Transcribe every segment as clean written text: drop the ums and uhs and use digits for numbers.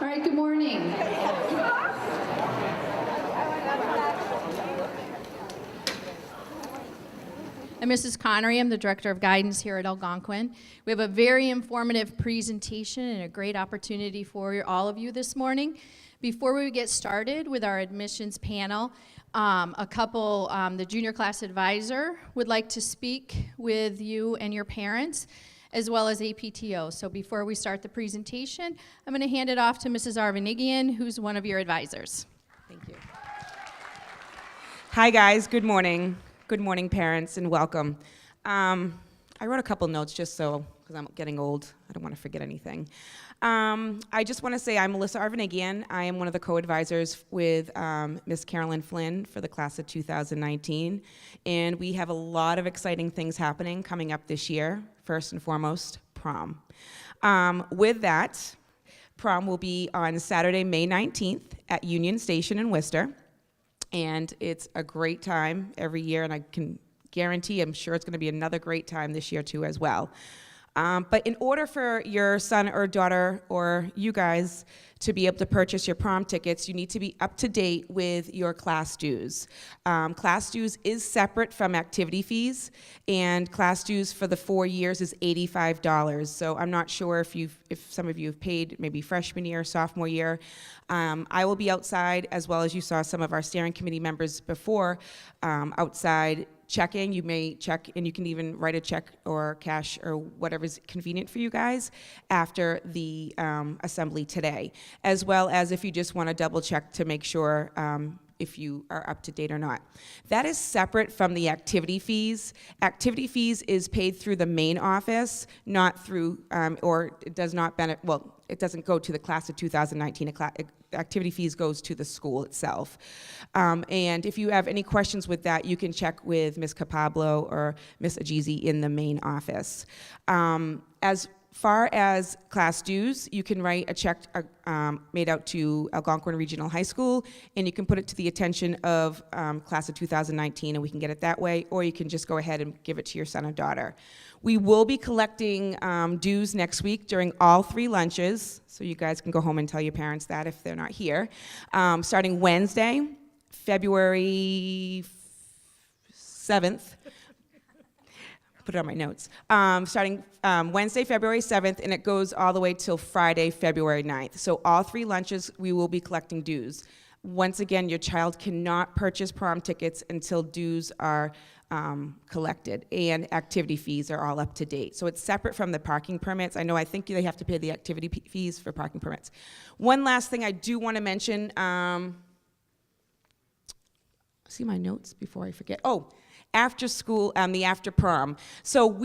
right, good morning. I'm Mrs. Connery. I'm the Director of Guidance here at Algonquin. We have a very informative presentation and a great opportunity for all of you this morning. Before we get started with our admissions panel, the junior class advisor would like to speak with you and your parents, as well as APTO. So before we start the presentation, I'm going to hand it off to Mrs. Arvanigian, who's one of your advisors. Thank you. Hi guys, good morning. Good morning, parents, and welcome. I wrote a couple notes just so, because I'm getting old, I don't want to forget anything. I just want to say I'm Melissa Arvanigian. I am one of the co-advisors with Miss Carolyn Flynn for the class of 2019. And we have a lot of exciting things happening coming up this year. First and foremost, prom. With that, prom will be on Saturday, May 19th at Union Station in Worcester. And it's a great time every year, and I can guarantee, I'm sure it's going to be another great time this year too as well. But in order for your son or daughter or you guys to be able to purchase your prom tickets, you need to be up to date with your class dues. Class dues is separate from activity fees, and class dues for the 4 years is $85. So I'm not sure if some of you have paid maybe freshman year, sophomore year. I will be outside, as well as you saw some of our steering committee members before, outside checking. You may check, and you can even write a check or cash or whatever's convenient for you guys after the assembly today, as well as if you just want to double check to make sure if you are up to date or not. That is separate from the activity fees. Activity fees is paid through the main office, not through, or it does not benefit, well, it doesn't go to the class of 2019. Activity fees goes to the school itself. And if you have any questions with that, you can check with Ms. Capablo or Ms. Ajizi in the main office. As far as class dues, you can write a check made out to Algonquin Regional High School, and you can put it to the attention of class of 2019, and we can get it that way, or you can just go ahead and give it to your son or daughter. We will be collecting dues next week during all 3 lunches, so you guys can go home and tell your parents that if they're not here. Starting Wednesday, February 7th. Put it on my notes. Starting Wednesday, February 7th, and it goes all the way till Friday, February 9th. So all 3 lunches, we will be collecting dues. Once again, your child cannot purchase prom tickets until dues are collected, and activity fees are all up to date. So it's separate from the parking permits. I think they have to pay the activity fees for parking permits. One last thing I do want to mention, see my notes before I forget. Oh, after school, the after prom. So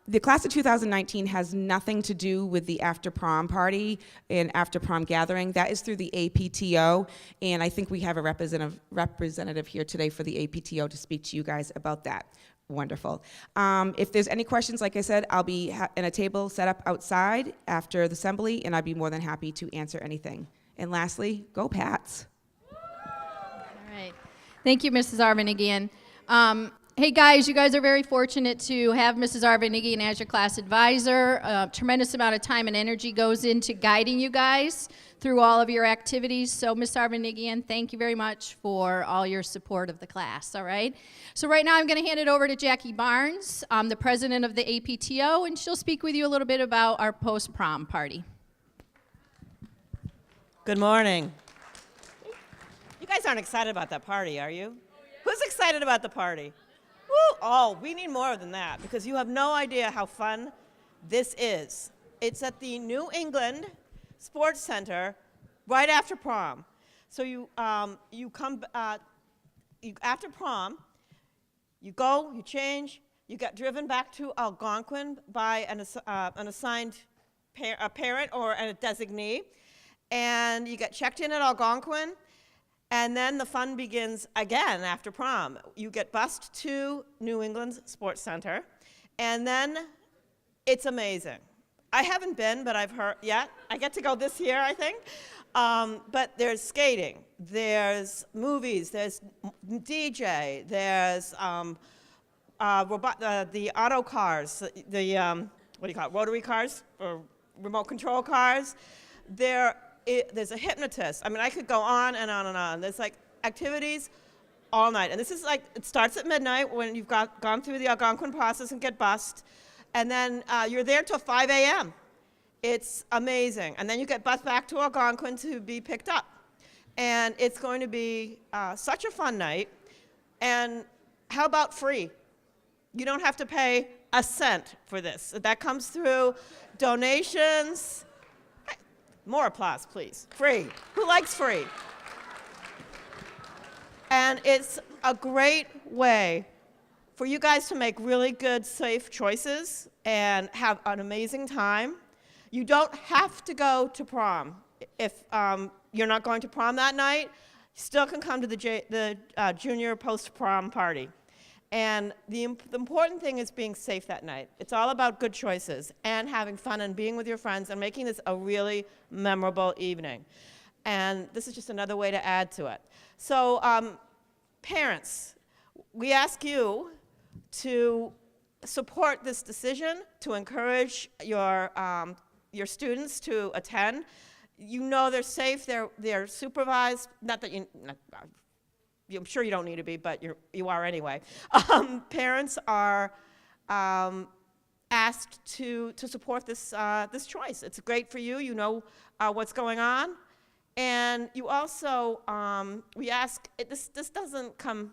the class of 2019 has nothing to do with the after prom party and after prom gathering. That is through the APTO, and I think we have a representative here today for the APTO to speak to you guys about that. Wonderful. If there's any questions, like I said, I'll be in a table set up outside after the assembly, and I'd be more than happy to answer anything. And lastly, go Pats. All right. Thank you, Mrs. Arvanigian. Hey guys, you guys are very fortunate to have Mrs. Arvanigian as your class advisor. A tremendous amount of time and energy goes into guiding you guys through all of your activities. So Ms. Arvanigian, thank you very much for all your support of the class, all right? So right now I'm going to hand it over to Jackie Barnes, the president of the APTO, and she'll speak with you a little bit about our post-prom party. Good morning. You guys aren't excited about that party, are you? Who's excited about the party? Woo! Oh, we need more than that, because you have no idea how fun this is. It's at the New England Sports Center right after prom. So you come after prom, you go, you change, you get driven back to Algonquin by an assigned a parent or a designee, and you get checked in at Algonquin. And then the fun begins again after prom. You get bused to New England's Sports Center, and then it's amazing. I haven't been, but I've heard yet. I get to go this year, I think. But there's skating, there's movies, there's DJ, there's the auto cars, what do you call it, rotary cars or remote control cars. There there's a hypnotist. I mean, I could go on and on and on. There's like activities all night. And this is like, it starts at midnight when you've gone through the Algonquin process and get bussed. And then you're there till 5 a.m. It's amazing. And then you get bussed back to Algonquin to be picked up. And it's going to be such a fun night. And how about free? You don't have to pay a cent for this. That comes through donations. More applause, please. Free. Who likes free? And it's a great way for you guys to make really good, safe choices and have an amazing time. You don't have to go to prom. If you're not going to prom that night, you still can come to the junior post-prom party. And the important thing is being safe that night. It's all about good choices and having fun and being with your friends and making this a really memorable evening. And this is just another way to add to it. So parents, we ask you to support this decision, to encourage your students to attend. You know they're safe, they're supervised, not that I'm sure you don't need to be, but you are anyway. Parents are asked to support this choice. It's great for you. You know what's going on, and you also we ask. This doesn't come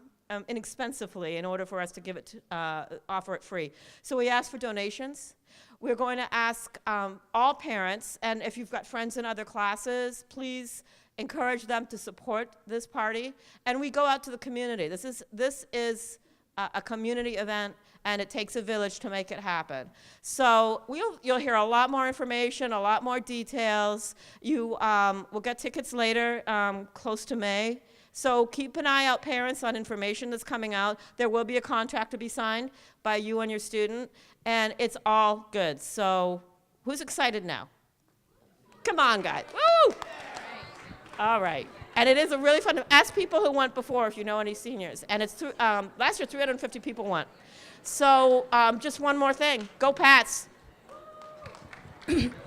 inexpensively in order for us to give it offer it free. So we ask for donations. We're going to ask all parents, and if you've got friends in other classes, please encourage them to support this party. And we go out to the community. This is a community event, and it takes a village to make it happen. So you'll hear a lot more information, a lot more details. You will get tickets later, close to May. So keep an eye out, parents, on information that's coming out. There will be a contract to be signed by you and your student, and it's all good. So who's excited now? Come on, guys. Woo! All right. And it is a really fun. Ask people who went before if you know any seniors. And it's last year 350 people went. So just one more thing. Go Pats.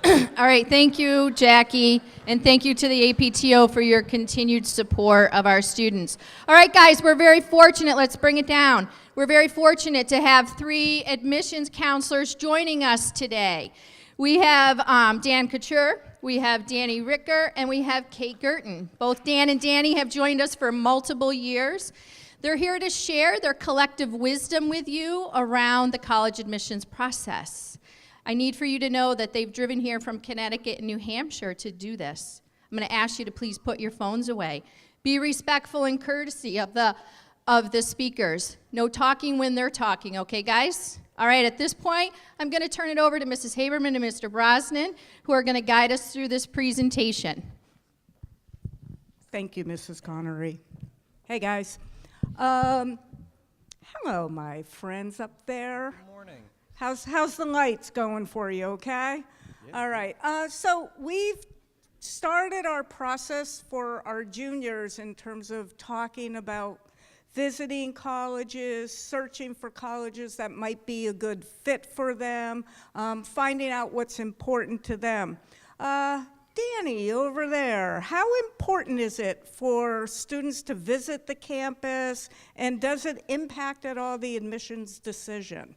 All right, thank you, Jackie, and thank you to the APTO for your continued support of our students. All right, guys, we're very fortunate. Let's bring it down. We're very fortunate to have 3 admissions counselors joining us today. We have Dan Couture, we have Danny Ricker, and we have Kate Gerton. Both Dan and Danny have joined us for multiple years. They're here to share their collective wisdom with you around the college admissions process. I need for you to know that they've driven here from Connecticut and New Hampshire to do this. I'm going to ask you to please put your phones away. Be respectful and courtesy of the speakers. No talking when they're talking, okay, guys? All right, at this point, I'm going to turn it over to Mrs. Haberman and Mr. Brosnan, who are going to guide us through this presentation. Thank you, Mrs. Connery. Hey, guys. Hello, my friends up there. Good morning. How's the lights going for you, okay? Yeah. All right. So we've started our process for our juniors in terms of talking about visiting colleges, searching for colleges that might be a good fit for them, finding out what's important to them. Danny, over there, how important is it for students to visit the campus, and does it impact at all the admissions decision?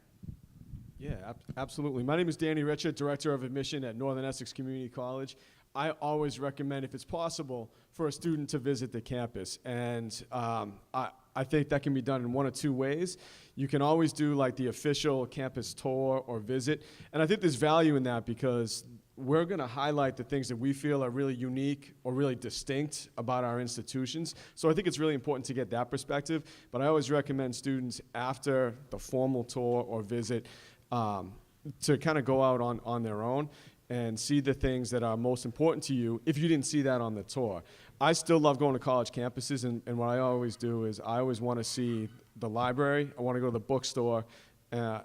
Yeah, absolutely. My name is Danny Richard, Director of Admission at Northern Essex Community College. I always recommend, if it's possible, for a student to visit the campus. And I think that can be done in one of 2 ways. You can always do like the official campus tour or visit. And I think there's value in that because we're going to highlight the things that we feel are really unique or really distinct about our institutions. So I think it's really important to get that perspective. But I always recommend students after the formal tour or visit to kind of go out on their own and see the things that are most important to you if you didn't see that on the tour. I still love going to college campuses, and what I always do is I always want to see the library. I want to go to the bookstore, and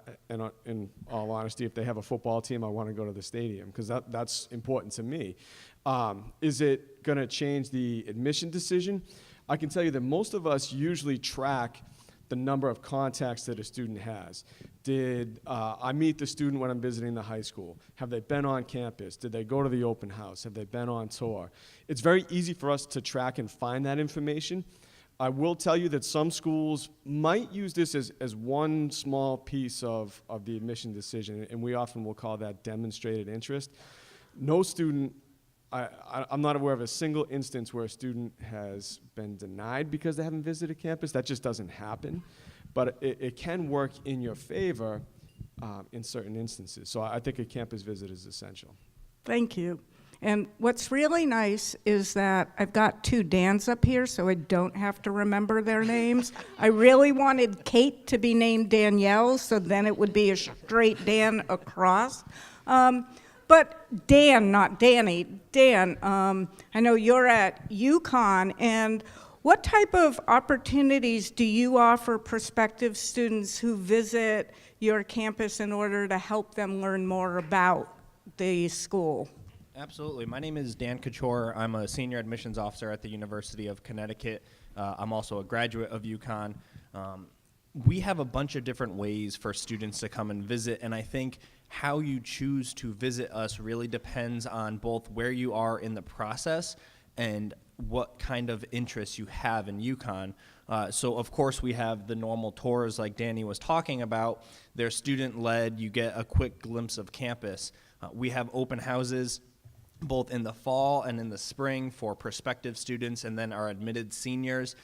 in all honesty, if they have a football team, I want to go to the stadium because that's important to me. Is it going to change the admission decision? I can tell you that most of us usually track the number of contacts that a student has. Did I meet the student when I'm visiting the high school? Have they been on campus? Did they go to the open house? Have they been on tour? It's very easy for us to track and find that information. I will tell you that some schools might use this as one small piece of the admission decision, and we often will call that demonstrated interest. No student, I'm not aware of a single instance where a student has been denied because they haven't visited campus. That just doesn't happen. But it can work in your favor in certain instances. So I think a campus visit is essential. Thank you. And what's really nice is that I've got 2 Dans up here, so I don't have to remember their names. I really wanted Kate to be named Danielle, so then it would be a straight Dan across. But Dan, not Danny, Dan, I know you're at Uconn, and what type of opportunities do you offer prospective students who visit your campus in order to help them learn more about the school? Absolutely. My name is Dan Couture. I'm a senior admissions officer at the University of Connecticut. I'm also a graduate of Uconn. We have a bunch of different ways for students to come and visit, and I think how you choose to visit us really depends on both where you are in the process and what kind of interests you have in Uconn. So of course we have the normal tours like Danny was talking about. They're student-led. You get a quick glimpse of campus. We have open houses both in the fall and in the spring for prospective students and then our admitted seniors.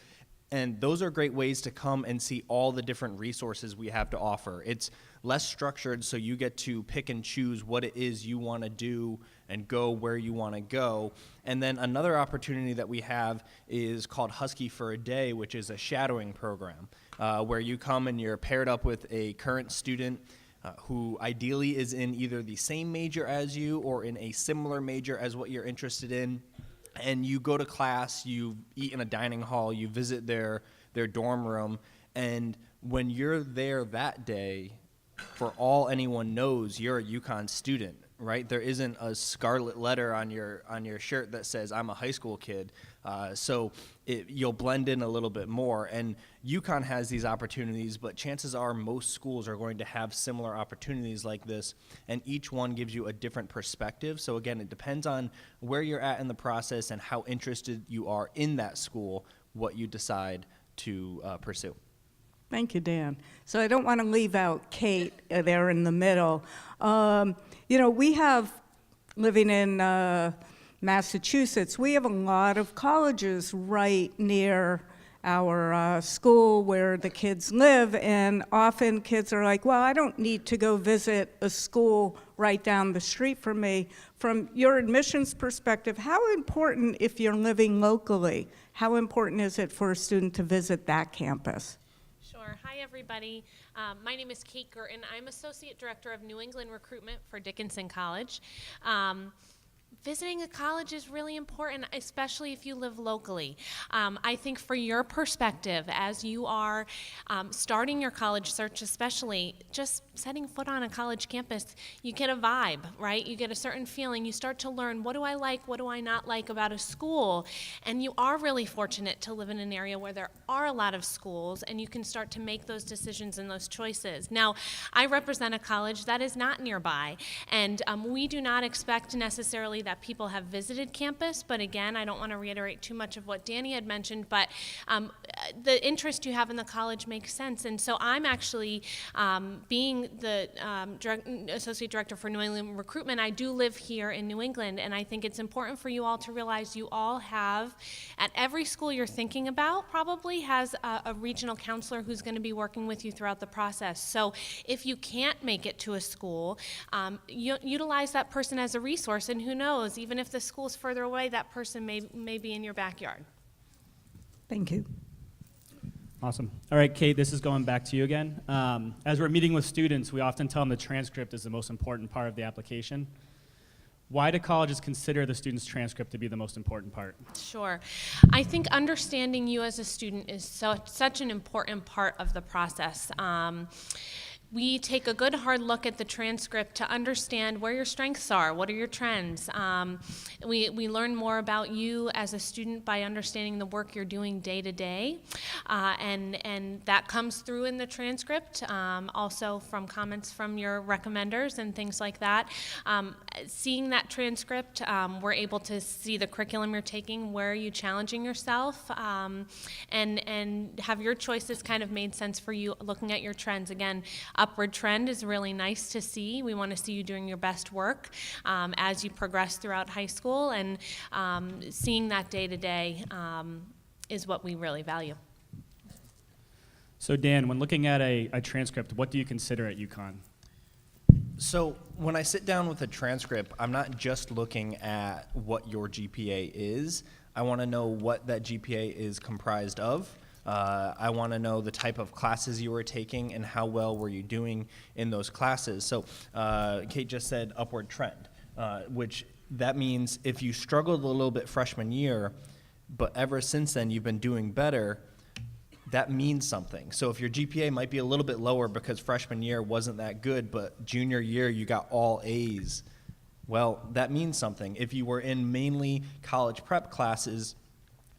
And those are great ways to come and see all the different resources we have to offer. It's less structured, so you get to pick and choose what it is you want to do and go where you want to go. And then another opportunity that we have is called Husky for a Day, which is a shadowing program where you come and you're paired up with a current student who ideally is in either the same major as you or in a similar major as what you're interested in. And you go to class, you eat in a dining hall, you visit their dorm room, and when you're there that day, for all anyone knows, you're a Uconn student, right? There isn't a scarlet letter on your shirt that says, I'm a high school kid. So you'll blend in a little bit more. And Uconn has these opportunities, but chances are most schools are going to have similar opportunities like this, and each one gives you a different perspective. So again, it depends on where you're at in the process and how interested you are in that school, what you decide to pursue. Thank you, Dan. So I don't want to leave out Kate there in the middle. We have, living in Massachusetts, we have a lot of colleges right near our school where the kids live, and often kids are like, well, I don't need to go visit a school right down the street from me. From your admissions perspective, how important, if you're living locally, how important is it for a student to visit that campus? Sure. Hi, everybody. My name is Kate Gurton. I'm Associate Director of New England Recruitment for Dickinson College. Visiting a college is really important, especially if you live locally. I think for your perspective, as you are starting your college search, especially just setting foot on a college campus, you get a vibe, right? You get a certain feeling. You start to learn, what do I like, what do I not like about a school? And you are really fortunate to live in an area where there are a lot of schools, and you can start to make those decisions and those choices. Now, I represent a college that is not nearby, and we do not expect necessarily that people have visited campus, but again, I don't want to reiterate too much of what Danny had mentioned, but the interest you have in the college makes sense. And so I'm actually, being the Associate Director for New England Recruitment, I do live here in New England, and I think it's important for you all to realize you all have, at every school you're thinking about, probably has a regional counselor who's going to be working with you throughout the process. So if you can't make it to a school, utilize that person as a resource, and who knows, even if the school's further away, that person may be in your backyard. Thank you. Awesome. All right, Kate, this is going back to you again. As we're meeting with students, we often tell them the transcript is the most important part of the application. Why do colleges consider the student's transcript to be the most important part? Sure. I think understanding you as a student is such an important part of the process. we take a good hard look at the transcript to understand where your strengths are, what are your trends. We learn more about you as a student by understanding the work you're doing day to day, and that comes through in the transcript, also from comments from your recommenders and things like that. Seeing that transcript, we're able to see the curriculum you're taking, where are you challenging yourself, and have your choices kind of made sense for you, looking at your trends. Again, upward trend is really nice to see. We want to see you doing your best work as you progress throughout high school, and seeing that day to day is what we really value. So Dan, when looking at a transcript, what do you consider at Uconn? So when I sit down with a transcript, I'm not just looking at what your GPA is. I want to know what that GPA is comprised of. I want to know the type of classes you were taking and how well were you doing in those classes. So Kate just said upward trend, which that means if you struggled a little bit freshman year, but ever since then you've been doing better, that means something. So if your GPA might be a little bit lower because freshman year wasn't that good, but junior year you got all A's, well, that means something. If you were in mainly college prep classes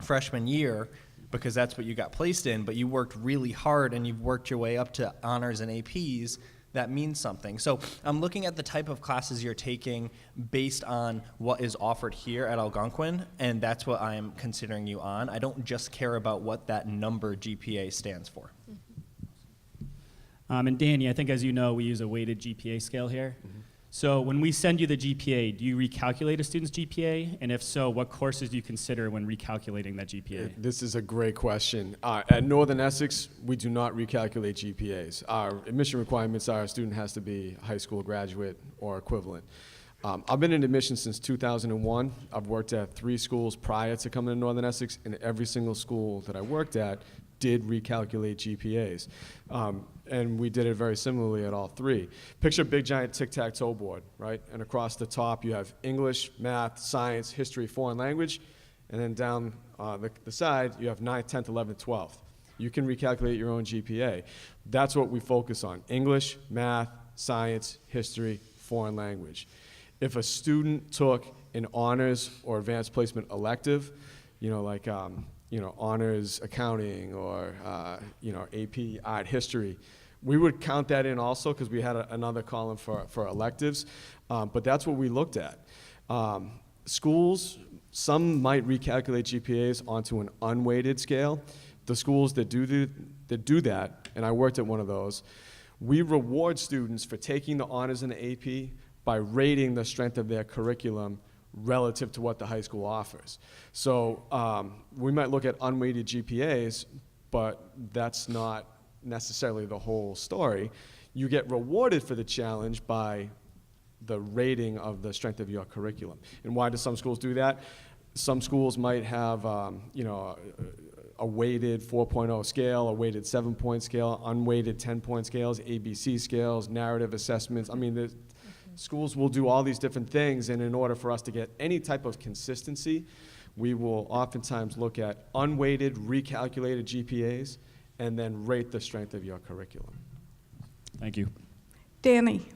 freshman year, because that's what you got placed in, but you worked really hard and you've worked your way up to honors and APs, that means something. So I'm looking at the type of classes you're taking based on what is offered here at Algonquin, and that's what I'm considering you on. I don't just care about what that number GPA stands for. And Danny, I think as you know, we use a weighted GPA scale here. So when we send you the GPA, do you recalculate a student's GPA? And if so, what courses do you consider when recalculating that GPA? This is a great question. At Northern Essex, we do not recalculate GPAs. Our admission requirements are a student has to be a high school graduate or equivalent. I've been in admissions since 2001. I've worked at 3 schools prior to coming to Northern Essex, and every single school that I worked at did recalculate GPAs. And we did it very similarly at all 3. Picture a big giant tic-tac-toe board, right? And across the top you have English, math, science, history, foreign language, and then down the side you have 9th, 10th, 11th, 12th. You can recalculate your own GPA. That's what we focus on: English, math, science, history, foreign language. If a student took an honors or advanced placement elective, like honors accounting or AP art history, we would count that in also because we had another column for electives, but that's what we looked at. Schools, some might recalculate GPAs onto an unweighted scale. The schools that do that, and I worked at one of those, we reward students for taking the honors and the AP by rating the strength of their curriculum relative to what the high school offers. So we might look at unweighted GPAs, but that's not necessarily the whole story. You get rewarded for the challenge by the rating of the strength of your curriculum. And why do some schools do that? Some schools might have a weighted 4.0 scale, a weighted 7-point scale, unweighted 10-point scales, ABC scales, narrative assessments. I mean, schools will do all these different things, and in order for us to get any type of consistency, we will oftentimes look at unweighted, recalculated GPAs, and then rate the strength of your curriculum. Thank you. Danny,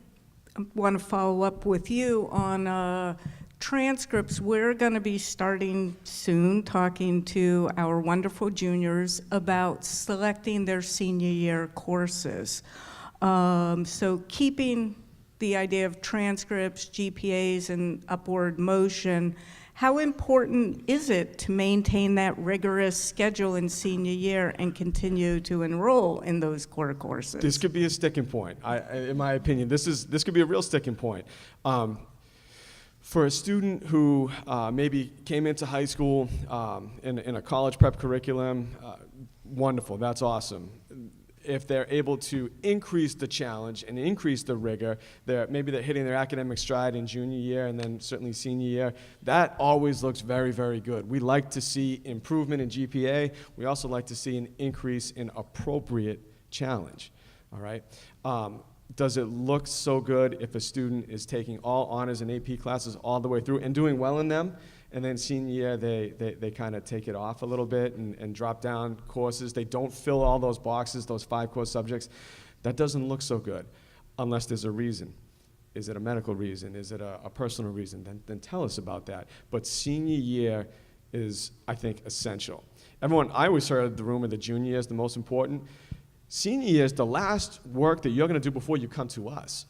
I want to follow up with you on transcripts. We're going to be starting soon talking to our wonderful juniors about selecting their senior year courses. So keeping the idea of transcripts, GPAs, and upward motion, how important is it to maintain that rigorous schedule in senior year and continue to enroll in those core courses? This could be a sticking point. In my opinion, this could be a real sticking point. For a student who maybe came into high school in a college prep curriculum, wonderful, that's awesome. If they're able to increase the challenge and increase the rigor, maybe they're hitting their academic stride in junior year and then certainly senior year, that always looks very, very good. We like to see improvement in GPA. We also like to see an increase in appropriate challenge, all right? Does it look so good if a student is taking all honors and AP classes all the way through and doing well in them, and then senior year they kind of take it off a little bit and drop down courses? They don't fill all those boxes, those 5 core subjects. That doesn't look so good unless there's a reason. Is it a medical reason? Is it a personal reason? Then tell us about that. But senior year is, I think, essential. Everyone, I always heard the rumor that junior year is the most important. Senior year is the last work that you're going to do before you come to us.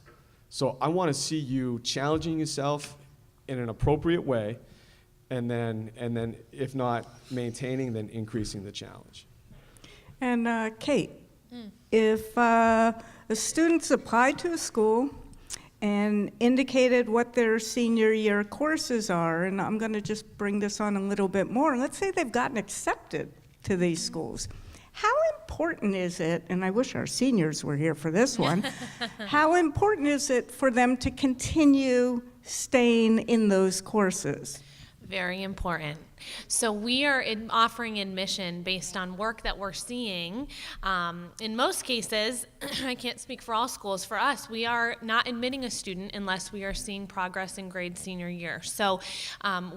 So I want to see you challenging yourself in an appropriate way, and then if not maintaining, then increasing the challenge. And Kate, if a student's applied to a school and indicated what their senior year courses are, and I'm going to just bring this on a little bit more. Let's say they've gotten accepted to these schools. How important is it, and I wish our seniors were here for this one, how important is it for them to continue staying in those courses? Very important. So we are offering admission based on work that we're seeing. In most cases, I can't speak for all schools, for us, we are not admitting a student unless we are seeing progress in grade senior year. So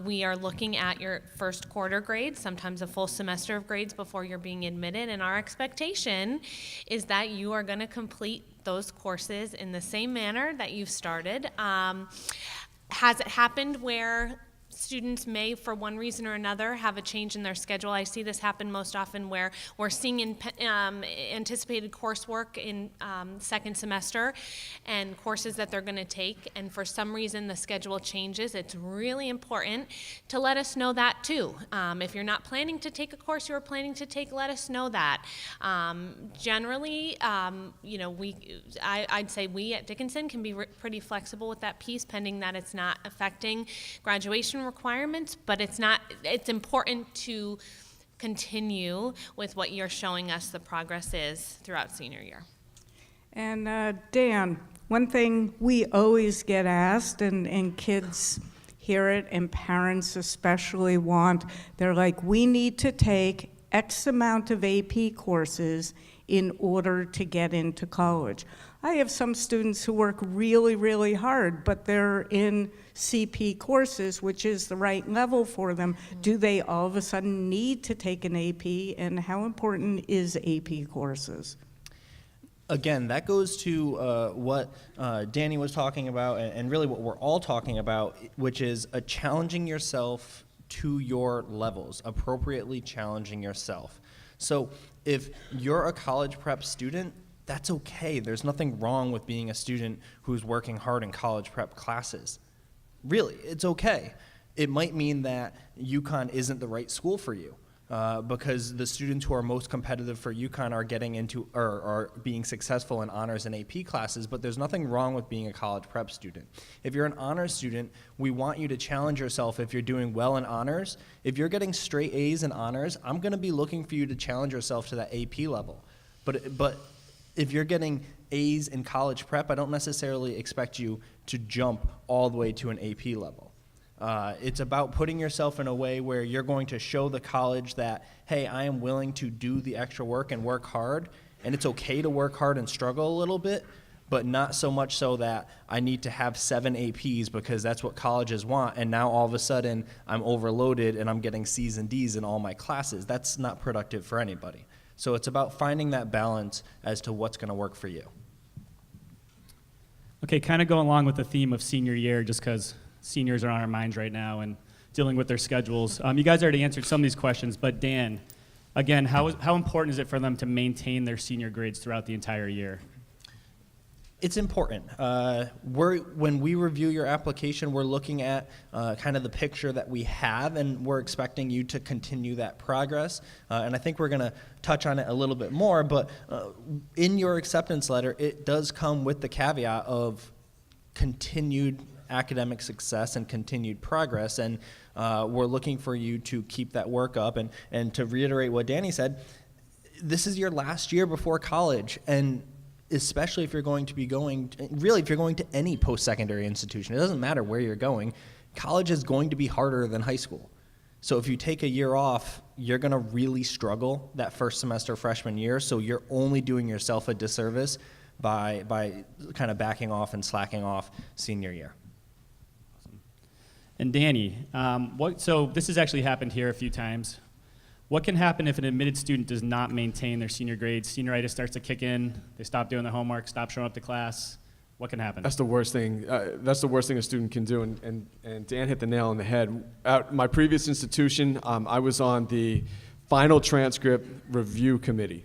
we are looking at your first quarter grades, sometimes a full semester of grades before you're being admitted, and our expectation is that you are going to complete those courses in the same manner that you've started. Has it happened where students may, for one reason or another, have a change in their schedule? I see this happen most often where we're seeing anticipated coursework in second semester and courses that they're going to take, and for some reason the schedule changes. It's really important to let us know that too. If you're not planning to take a course you're planning to take, let us know that. Generally, you know, I'd say we at Dickinson can be pretty flexible with that piece, pending that it's not affecting graduation requirements, but it's important to continue with what you're showing us the progress is throughout senior year. And Dan, one thing we always get asked, and kids hear it, and parents especially want, they're like, we need to take X amount of AP courses in order to get into college. I have some students who work really, really hard, but they're in CP courses, which is the right level for them. Do they all of a sudden need to take an AP, and how important is AP courses? Again, that goes to what Danny was talking about, and really what we're all talking about, which is challenging yourself to your levels, appropriately challenging yourself. So if you're a college prep student, that's okay. There's nothing wrong with being a student who's working hard in college prep classes. Really, it's okay. It might mean that Uconn isn't the right school for you because the students who are most competitive for Uconn are getting into or are being successful in honors and AP classes, but there's nothing wrong with being a college prep student. If you're an honors student, we want you to challenge yourself if you're doing well in honors. If you're getting straight A's in honors, I'm going to be looking for you to challenge yourself to that AP level. But if you're getting A's in college prep, I don't necessarily expect you to jump all the way to an AP level. It's about putting yourself in a way where you're going to show the college that, hey, I am willing to do the extra work and work hard, and it's okay to work hard and struggle a little bit, but not so much so that I need to have 7 APs because that's what colleges want, and now all of a sudden I'm overloaded and I'm getting C's and D's in all my classes. That's not productive for anybody. So it's about finding that balance as to what's going to work for you. Okay, kind of going along with the theme of senior year, just because seniors are on our minds right now and dealing with their schedules. You guys already answered some of these questions, but Dan, again, how important is it for them to maintain their senior grades throughout the entire year? It's important. When we review your application, we're looking at kind of the picture that we have, and we're expecting you to continue that progress. And I think we're going to touch on it a little bit more, but in your acceptance letter, it does come with the caveat of continued academic success and continued progress, and we're looking for you to keep that work up. And to reiterate what Danny said, this is your last year before college, and especially if you're going to be going, really if you're going to any post-secondary institution, it doesn't matter where you're going, college is going to be harder than high school. So if you take a year off, you're going to really struggle that first semester freshman year, so you're only doing yourself a disservice by kind of backing off and slacking off senior year. And Danny, so this has actually happened here a few times. What can happen if an admitted student does not maintain their senior grades? Senioritis starts to kick in, they stop doing the homework, stop showing up to class. What can happen? That's the worst thing. That's the worst thing a student can do. And Dan hit the nail on the head. At my previous institution, I was on the final transcript review committee.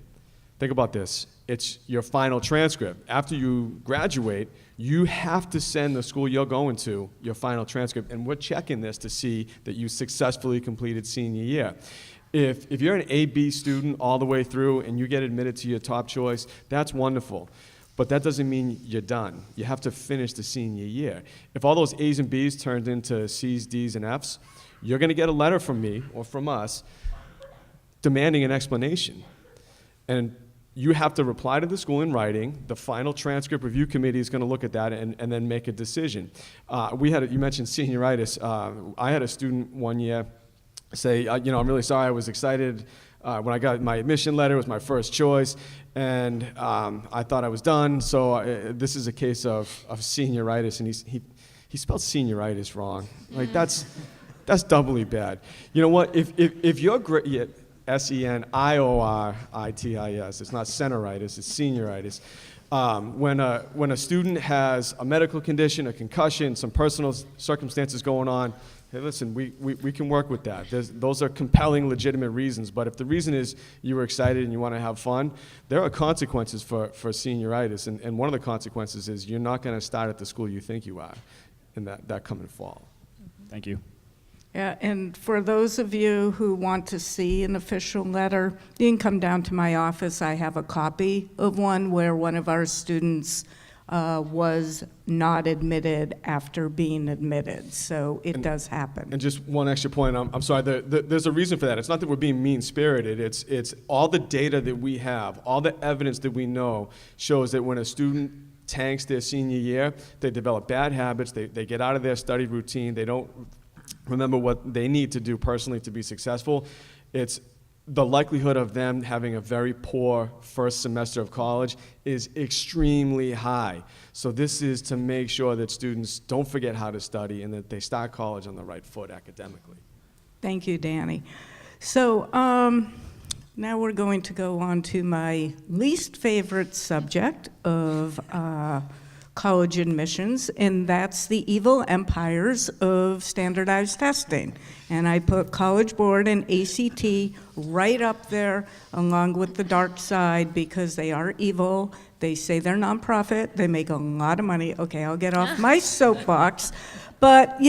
Think about this. It's your final transcript. After you graduate, you have to send the school you're going to your final transcript. And we're checking this to see that you successfully completed senior year. If you're an A-B student all the way through and you get admitted to your top choice, that's wonderful. But that doesn't mean you're done. You have to finish the senior year. If all those A's and B's turned into C's, D's, and F's, you're going to get a letter from me or from us demanding an explanation. And you have to reply to the school in writing. The final transcript review committee is going to look at that and then make a decision. You mentioned senioritis. I had a student one year say, I'm really sorry, I was excited when I got my admission letter. It was my first choice, and I thought I was done, so this is a case of senioritis, and he spelled senioritis wrong. Like, that's doubly bad. You know what, if you're great, Senioritis, it's not senioritis, it's senioritis. When a student has a medical condition, a concussion, some personal circumstances going on, hey, listen, we can work with that. Those are compelling, legitimate reasons. But if the reason is you were excited and you want to have fun, there are consequences for senioritis. And one of the consequences is you're not going to start at the school you think you are in that coming fall. Thank you. Yeah, and for those of you who want to see an official letter, you can come down to my office. I have a copy of one where one of our students was not admitted after being admitted. So it does happen. And just one extra point, I'm sorry, there's a reason for that. It's not that we're being mean-spirited. It's all the data that we have, all the evidence that we know shows that when a student tanks their senior year, they develop bad habits, they get out of their study routine, they don't remember what they need to do personally to be successful. It's the likelihood of them having a very poor first semester of college is extremely high. So this is to make sure that students don't forget how to study and that they start college on the right foot academically. Thank you, Danny. So now we're going to go on to my least favorite subject of college admissions, and that's the evil empires of standardized testing. And I put College Board and ACT right up there along with the dark side because they are evil. They say they're nonprofit. They make a lot of money. Okay, I'll get off my soapbox. But,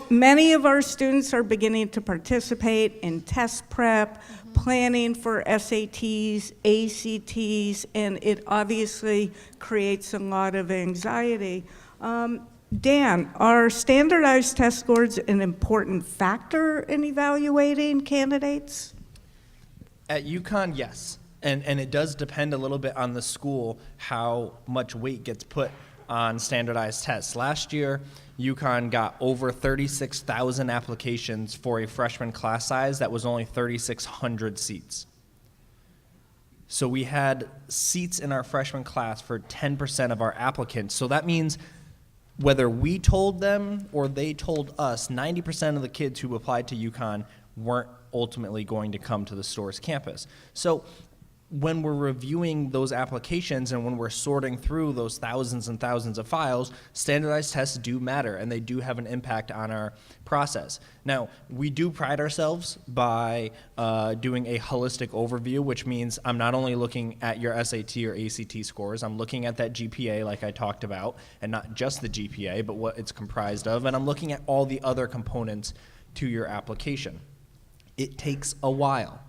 many of our students are beginning to participate in test prep, planning for SATs, ACTs, and it obviously creates a lot of anxiety. Dan, are standardized test scores an important factor in evaluating candidates? At Uconn, yes. And it does depend a little bit on the school how much weight gets put on standardized tests. Last year, Uconn got over 36,000 applications for a freshman class size that was only 3,600 seats. So we had seats in our freshman class for 10% of our applicants. So that means whether we told them or they told us, 90% of the kids who applied to Uconn weren't ultimately going to come to the store's campus. So when we're reviewing those applications and when we're sorting through those thousands and thousands of files, standardized tests do matter and they do have an impact on our process. Now, we do pride ourselves by doing a holistic overview, which means I'm not only looking at your SAT or ACT scores, I'm looking at that GPA like I talked about, and not just the GPA, but what it's comprised of, and I'm looking at all the other components to your application. It takes a while.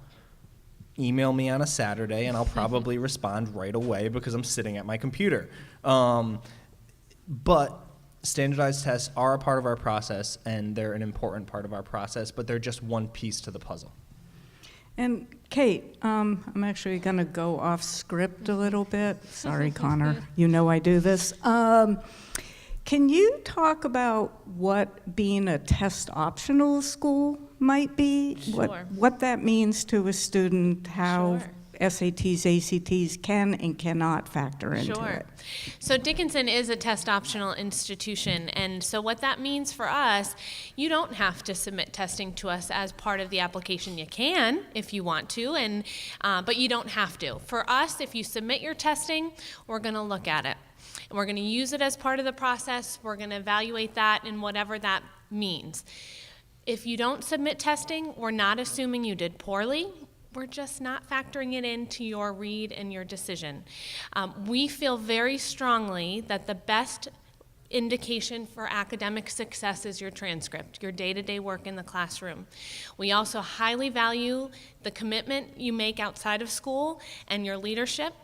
Email me on a Saturday and I'll probably respond right away because I'm sitting at my computer. But standardized tests are a part of our process and they're an important part of our process, but they're just one piece to the puzzle. And Kate, I'm actually going to go off script a little bit. Sorry, Connor, you know I do this. Can you talk about what being a test optional school might be? Sure. What that means to a student, how SATs, ACTs can and cannot factor into Sure. it. So Dickinson is a test optional institution, and so what that means for us, you don't have to submit testing to us as part of the application. You can if you want to, and but you don't have to. For us, if you submit your testing, we're going to look at it. And we're going to use it as part of the process. We're going to evaluate that and whatever that means. If you don't submit testing, we're not assuming you did poorly. We're just not factoring it into your read and your decision. We feel very strongly that the best indication for academic success is your transcript, your day-to-day work in the classroom. We also highly value the commitment you make outside of school and your leadership.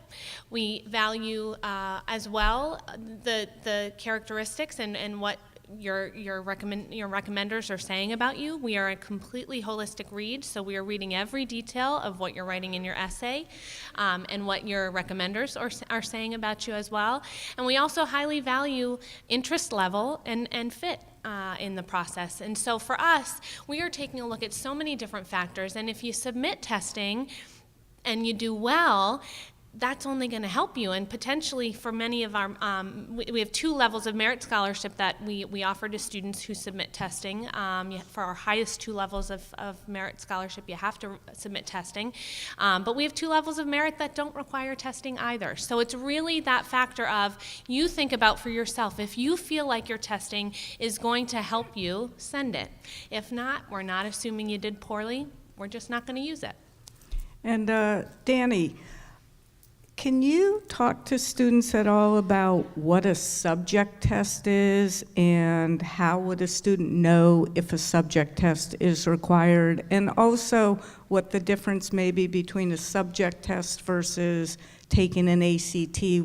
We value as well the characteristics and what your recommenders are saying about you. We are a completely holistic read, so we are reading every detail of what you're writing in your essay and what your recommenders are saying about you as well. And we also highly value interest level and fit in the process. And so for us, we are taking a look at so many different factors, and if you submit testing and you do well, that's only going to help you, and potentially for many of our, we have 2 levels of merit scholarship that we offer to students who submit testing. For our highest 2 levels of merit scholarship, you have to submit testing, but we have 2 levels of merit that don't require testing either. So it's really that factor of you think about for yourself. If you feel like your testing is going to help you, send it. If not, we're not assuming you did poorly. We're just not going to use it. And Danny, can you talk to students at all about what a subject test is and how would a student know if a subject test is required, and also what the difference may be between a subject test versus taking an ACT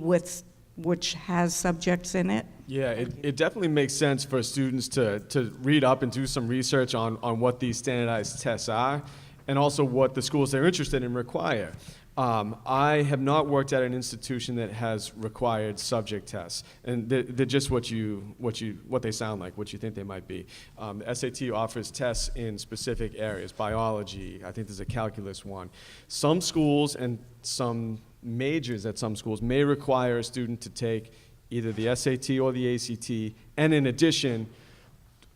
which has subjects in it? Yeah, it definitely makes sense for students to read up and do some research on what these standardized tests are and also what the schools they're interested in require. I have not worked at an institution that has required subject tests, and they're just what they sound like, what you think they might be. The SAT offers tests in specific areas, biology. I think there's a calculus one. Some schools and some majors at some schools may require a student to take either the SAT or the ACT, and in addition,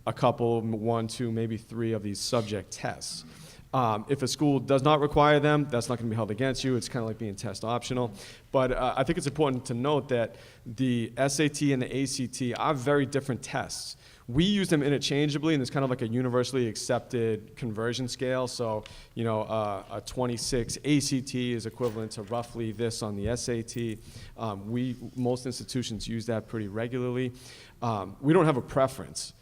a couple, 1, 2, maybe 3 of these subject tests. If a school does not require them, that's not going to be held against you. It's kind of like being test optional. But I think it's important to note that the SAT and the ACT are very different tests. We use them interchangeably, and it's kind of like a universally accepted conversion scale. So, you know, a 26 ACT is equivalent to roughly this on the SAT. Most institutions use that pretty regularly. We don't have a preference.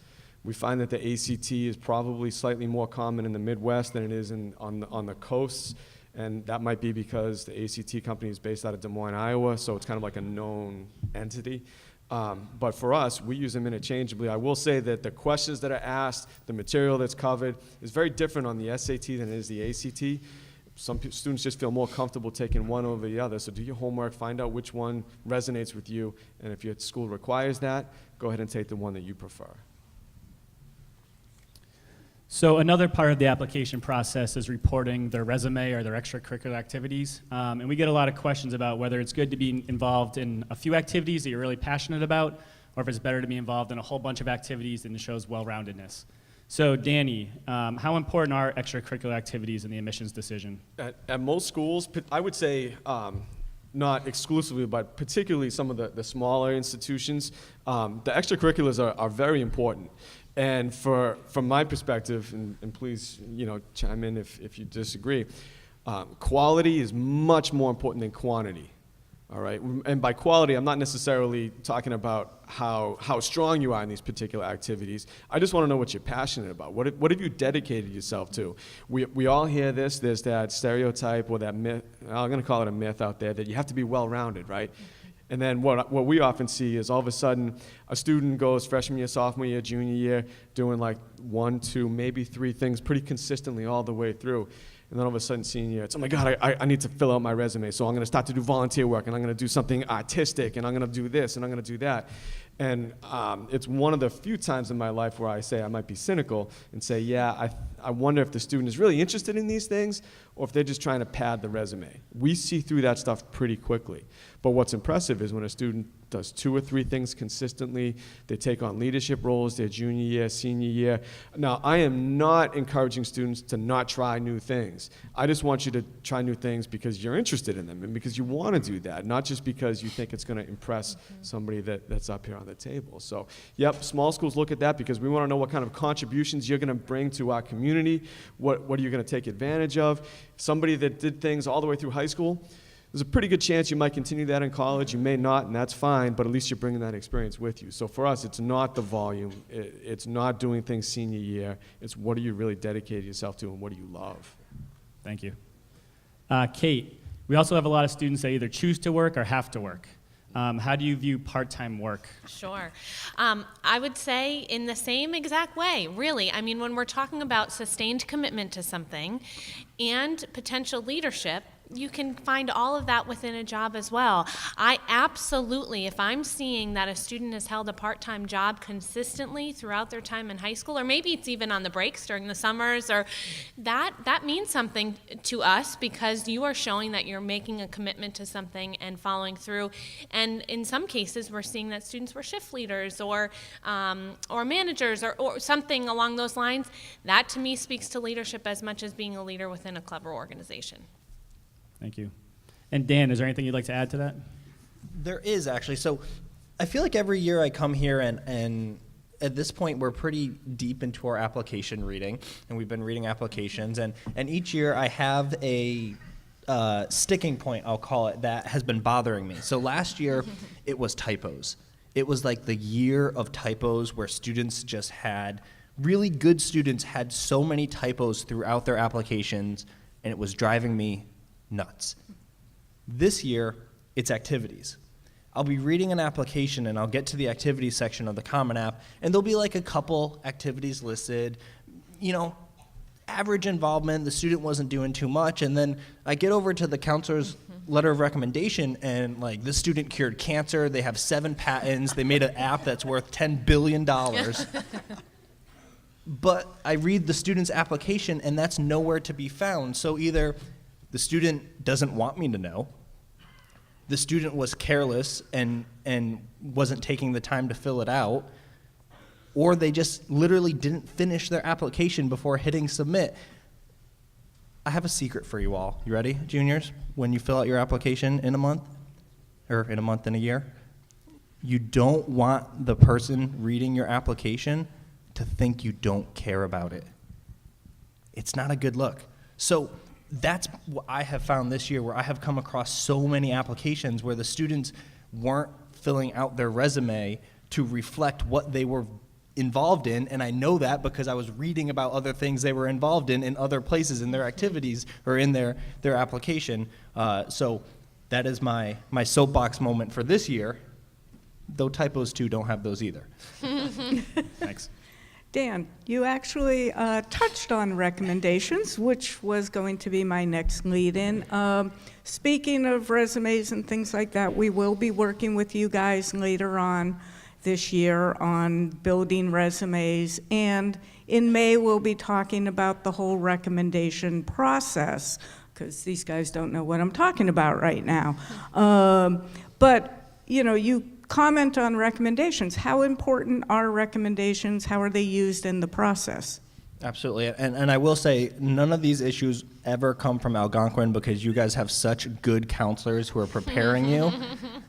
We find that the ACT is probably slightly more common in the Midwest than it is on the coasts, and that might be because the ACT company is based out of Des Moines, Iowa, so it's kind of like a known entity. But for us, we use them interchangeably. I will say that the questions that are asked, the material that's covered, is very different on the SAT than it is the ACT. Some students just feel more comfortable taking one over the other, so do your homework, find out which one resonates with you, and if your school requires that, go ahead and take the one that you prefer. So another part of the application process is reporting their resume or their extracurricular activities. And we get a lot of questions about whether it's good to be involved in a few activities that you're really passionate about, or if it's better to be involved in a whole bunch of activities and it shows well-roundedness. So Danny, how important are extracurricular activities in the admissions decision? At most schools, I would say not exclusively, but particularly some of the smaller institutions, the extracurriculars are very important. And from my perspective, and please, you know, chime in if you disagree, quality is much more important than quantity, all right? And by quality, I'm not necessarily talking about how strong you are in these particular activities. I just want to know what you're passionate about. What have you dedicated yourself to? We all hear this. There's that stereotype or that myth, I'm going to call it a myth out there, that you have to be well-rounded, right? And then what we often see is all of a sudden a student goes freshman year, sophomore year, junior year, doing like 1, 2, maybe 3 things pretty consistently all the way through. And then all of a sudden senior year, it's, oh my God, I need to fill out my resume. So I'm going to start to do volunteer work, and I'm going to do something artistic, and I'm going to do this, and I'm going to do that. And it's one of the few times in my life where I say I might be cynical and say, yeah, I wonder if the student is really interested in these things or if they're just trying to pad the resume. We see through that stuff pretty quickly. But what's impressive is when a student does 2 or 3 things consistently, they take on leadership roles their junior year, senior year. Now, I am not encouraging students to not try new things. I just want you to try new things because you're interested in them and because you want to do that, not just because you think it's going to impress somebody that's up here on the table. So, yep, small schools look at that because we want to know what kind of contributions you're going to bring to our community, what are you going to take advantage of. Somebody that did things all the way through high school, there's a pretty good chance you might continue that in college. You may not, and that's fine, but at least you're bringing that experience with you. So for us, it's not the volume. It's not doing things senior year. It's what are you really dedicated yourself to and what do you love? Thank you. Kate, we also have a lot of students that either choose to work or have to work. How do you view part-time work? Sure. I would say in the same exact way, really. I mean, when we're talking about sustained commitment to something and potential leadership, you can find all of that within a job as well. I absolutely, if I'm seeing that a student has held a part-time job consistently throughout their time in high school, or maybe it's even on the breaks during the summers, or that means something to us because you are showing that you're making a commitment to something and following through. And in some cases, we're seeing that students were shift leaders or managers or something along those lines. That to me speaks to leadership as much as being a leader within a club or organization. Thank you. And Dan, is there anything you'd like to add to that? There is actually. So I feel like every year I come here and at this point we're pretty deep into our application reading, and we've been reading applications, and each year I have a sticking point, I'll call it, that has been bothering me. So last year it was typos. It was like the year of typos where students just had, really good students had so many typos throughout their applications, and it was driving me nuts. This year, it's activities. I'll be reading an application and I'll get to the activities section of the Common App, and there'll be like a couple activities listed, you know, average involvement, the student wasn't doing too much, and then I get over to the counselor's letter of recommendation, and like, this student cured cancer, they have 7 patents, they made an app that's worth $10 billion. But I read the student's application and that's nowhere to be found. So either the student doesn't want me to know, the student was careless and wasn't taking the time to fill it out, or they just literally didn't finish their application before hitting submit. I have a secret for you all. You ready, juniors? When you fill out your application in a month, or in a month and a year, you don't want the person reading your application to think you don't care about it. It's not a good look. So that's what I have found this year, where I have come across so many applications where the students weren't filling out their resume to reflect what they were involved in, and I know that because I was reading about other things they were involved in other places in their activities or in their application. So that is my soapbox moment for this year, though typos too don't have those either. Thanks. Dan, you actually touched on recommendations, which was going to be my next lead-in. Speaking of resumes and things like that, we will be working with you guys later on this year on building resumes, and in May we'll be talking about the whole recommendation process, because these guys don't know what I'm talking about right now. But, you know, you comment on recommendations. How important are recommendations? How are they used in the process? Absolutely, and I will say, none of these issues ever come from Algonquin because you guys have such good counselors who are preparing you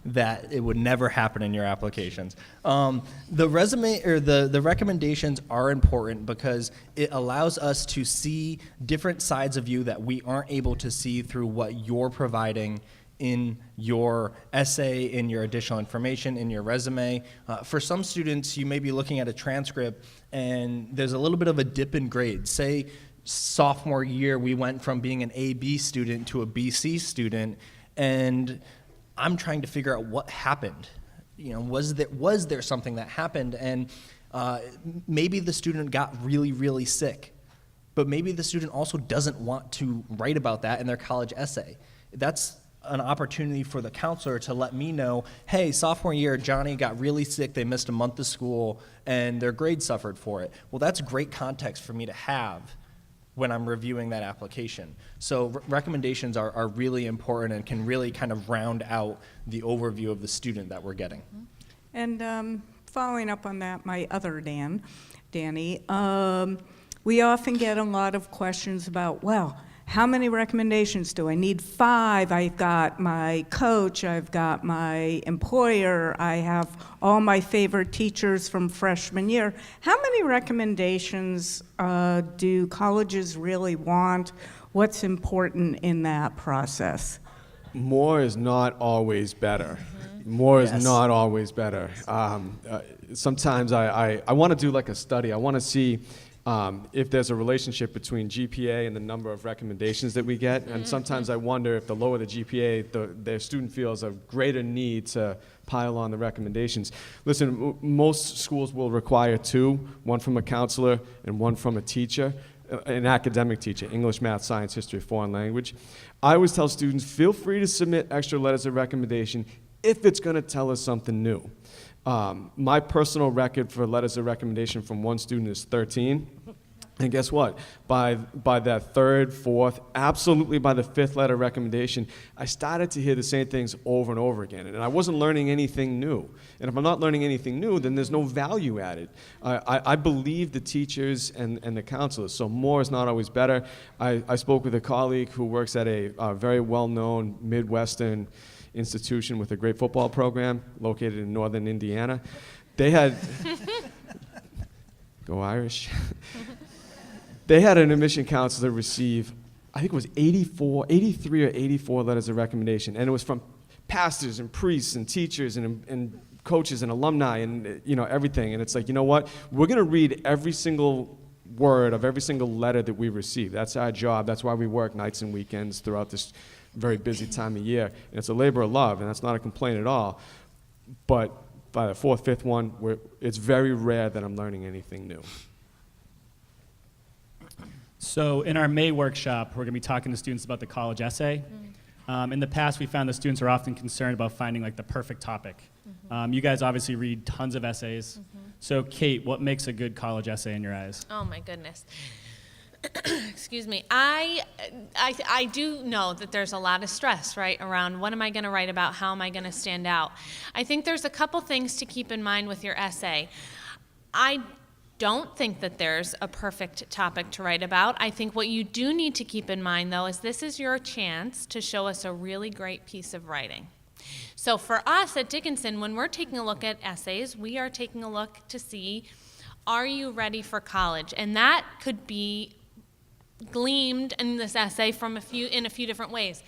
that it would never happen in your applications. The resume, or the recommendations are important because it allows us to see different sides of you that we aren't able to see through what you're providing in your essay, in your additional information, in your resume. For some students, you may be looking at a transcript and there's a little bit of a dip in grades. Say sophomore year, we went from being an AB student to a BC student, and I'm trying to figure out what happened. You know, was there something that happened? And maybe the student got really, really sick, but maybe the student also doesn't want to write about that in their college essay. That's an opportunity for the counselor to let me know, hey, sophomore year, Johnny got really sick, they missed a month of school, and their grades suffered for it. Well, that's great context for me to have when I'm reviewing that application. So recommendations are really important and can really kind of round out the overview of the student that we're getting. And following up on that, my other Danny, we often get a lot of questions about, well, how many recommendations do I need? 5. I've got my coach, I've got my employer, I have all my favorite teachers from freshman year. How many recommendations do colleges really want? What's important in that process? More is not always better. More is not always better. Sometimes I want to do like a study. I want to see if there's a relationship between GPA and the number of recommendations that we get. And sometimes I wonder if the lower the GPA, their student feels a greater need to pile on the recommendations. Listen, most schools will require 2, one from a counselor and one from a teacher, an academic teacher, English, math, science, history, foreign language. I always tell students, feel free to submit extra letters of recommendation if it's going to tell us something new. My personal record for letters of recommendation from one student is 13. And guess what? By that 3rd, 4th, absolutely by the 5th letter recommendation, I started to hear the same things over and over again. And I wasn't learning anything new. And if I'm not learning anything new, then there's no value added. I believe the teachers and the counselors, so more is not always better. I spoke with a colleague who works at a very well-known Midwestern institution with a great football program located in northern Indiana. They had, go Irish. They had an admission counselor receive, I think it was 83 or 84 letters of recommendation, and it was from pastors and priests and teachers and coaches and alumni and everything. And it's like, you know what? We're going to read every single word of every single letter that we receive. That's our job. That's why we work nights and weekends throughout this very busy time of year. And it's a labor of love, and that's not a complaint at all. But by the 4th, 5th one, it's very rare that I'm learning anything new. So in our May workshop, we're going to be talking to students about the college essay. In the past, we found that students are often concerned about finding like the perfect topic. You guys obviously read tons of essays. So Kate, what makes a good college essay in your eyes? Oh my goodness. Excuse me. I do know that there's a lot of stress, right, around what am I going to write about, how am I going to stand out. I think there's a couple things to keep in mind with your essay. I don't think that there's a perfect topic to write about. I think what you do need to keep in mind, though, is this is your chance to show us a really great piece of writing. So for us at Dickinson, when we're taking a look at essays, we are taking a look to see, are you ready for college? And that could be gleamed in this essay from in a few different ways.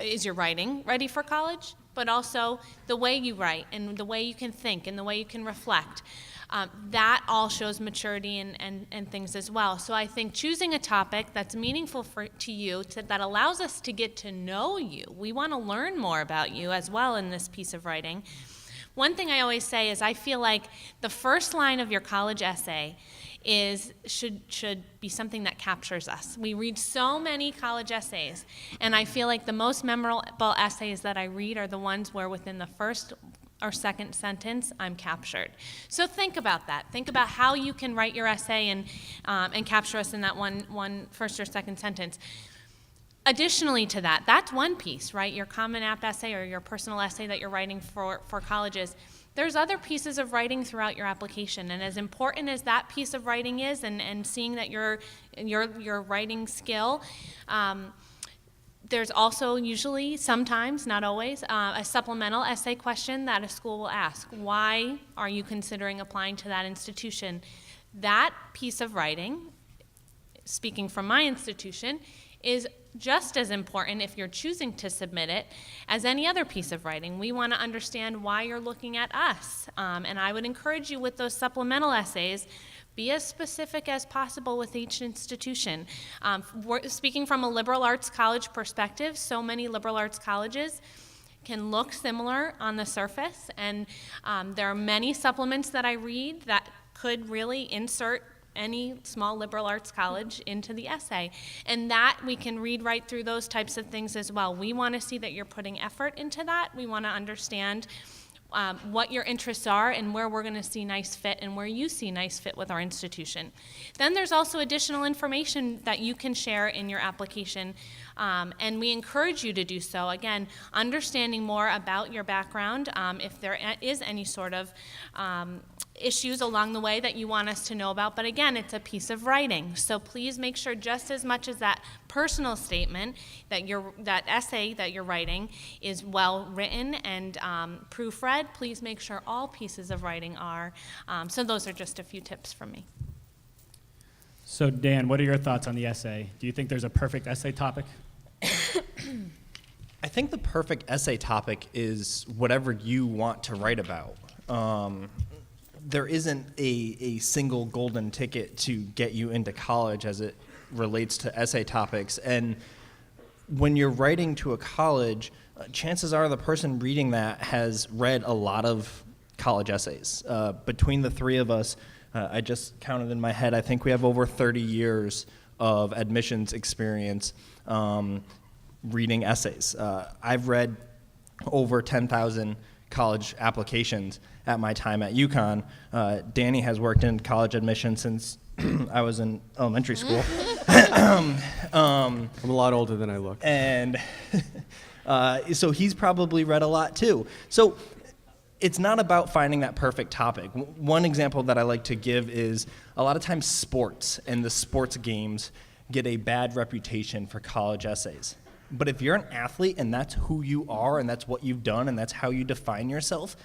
Is your writing ready for college? But also the way you write and the way you can think and the way you can reflect. That all shows maturity and things as well. So I think choosing a topic that's meaningful to you, that allows us to get to know you. We want to learn more about you as well in this piece of writing. One thing I always say is I feel like the first line of your college essay should be something that captures us. We read so many college essays, and I feel like the most memorable essays that I read are the ones where within the first or second sentence, I'm captured. So think about that. Think about how you can write your essay and capture us in that one first or second sentence. Additionally to that, that's one piece, right? Your Common App essay or your personal essay that you're writing for colleges. There's other pieces of writing throughout your application, and as important as that piece of writing is, and seeing that your writing skill, there's also usually, sometimes, not always, a supplemental essay question that a school will ask. Why are you considering applying to that institution? That piece of writing, speaking from my institution, is just as important if you're choosing to submit it as any other piece of writing. We want to understand why you're looking at us. And I would encourage you with those supplemental essays, be as specific as possible with each institution. Speaking from a liberal arts college perspective, so many liberal arts colleges can look similar on the surface, and there are many supplements that I read that could really insert any small liberal arts college into the essay. And that, we can read right through those types of things as well. We want to see that you're putting effort into that. We want to understand what your interests are and where we're going to see nice fit and where you see nice fit with our institution. Then there's also additional information that you can share in your application, and we encourage you to do so. Again, understanding more about your background, if there is any sort of issues along the way that you want us to know about. But again, it's a piece of writing. So please make sure, just as much as that personal statement, that essay that you're writing is well written and proofread, please make sure all pieces of writing are. So those are just a few tips from me. So Dan, what are your thoughts on the essay? Do you think there's a perfect essay topic? I think the perfect essay topic is whatever you want to write about. There isn't a single golden ticket to get you into college as it relates to essay topics. And when you're writing to a college, chances are the person reading that has read a lot of college essays. Between the three of us, I just counted in my head, I think we have over 30 years of admissions experience reading essays. I've read over 10,000 college applications at my time at Uconn. Danny has worked in college admissions since I was in elementary school. I'm a lot older than I look. And so he's probably read a lot too. So it's not about finding that perfect topic. One example that I like to give is a lot of times sports and the sports games get a bad reputation for college essays. But if you're an athlete and that's who you are and that's what you've done and that's how you define yourself,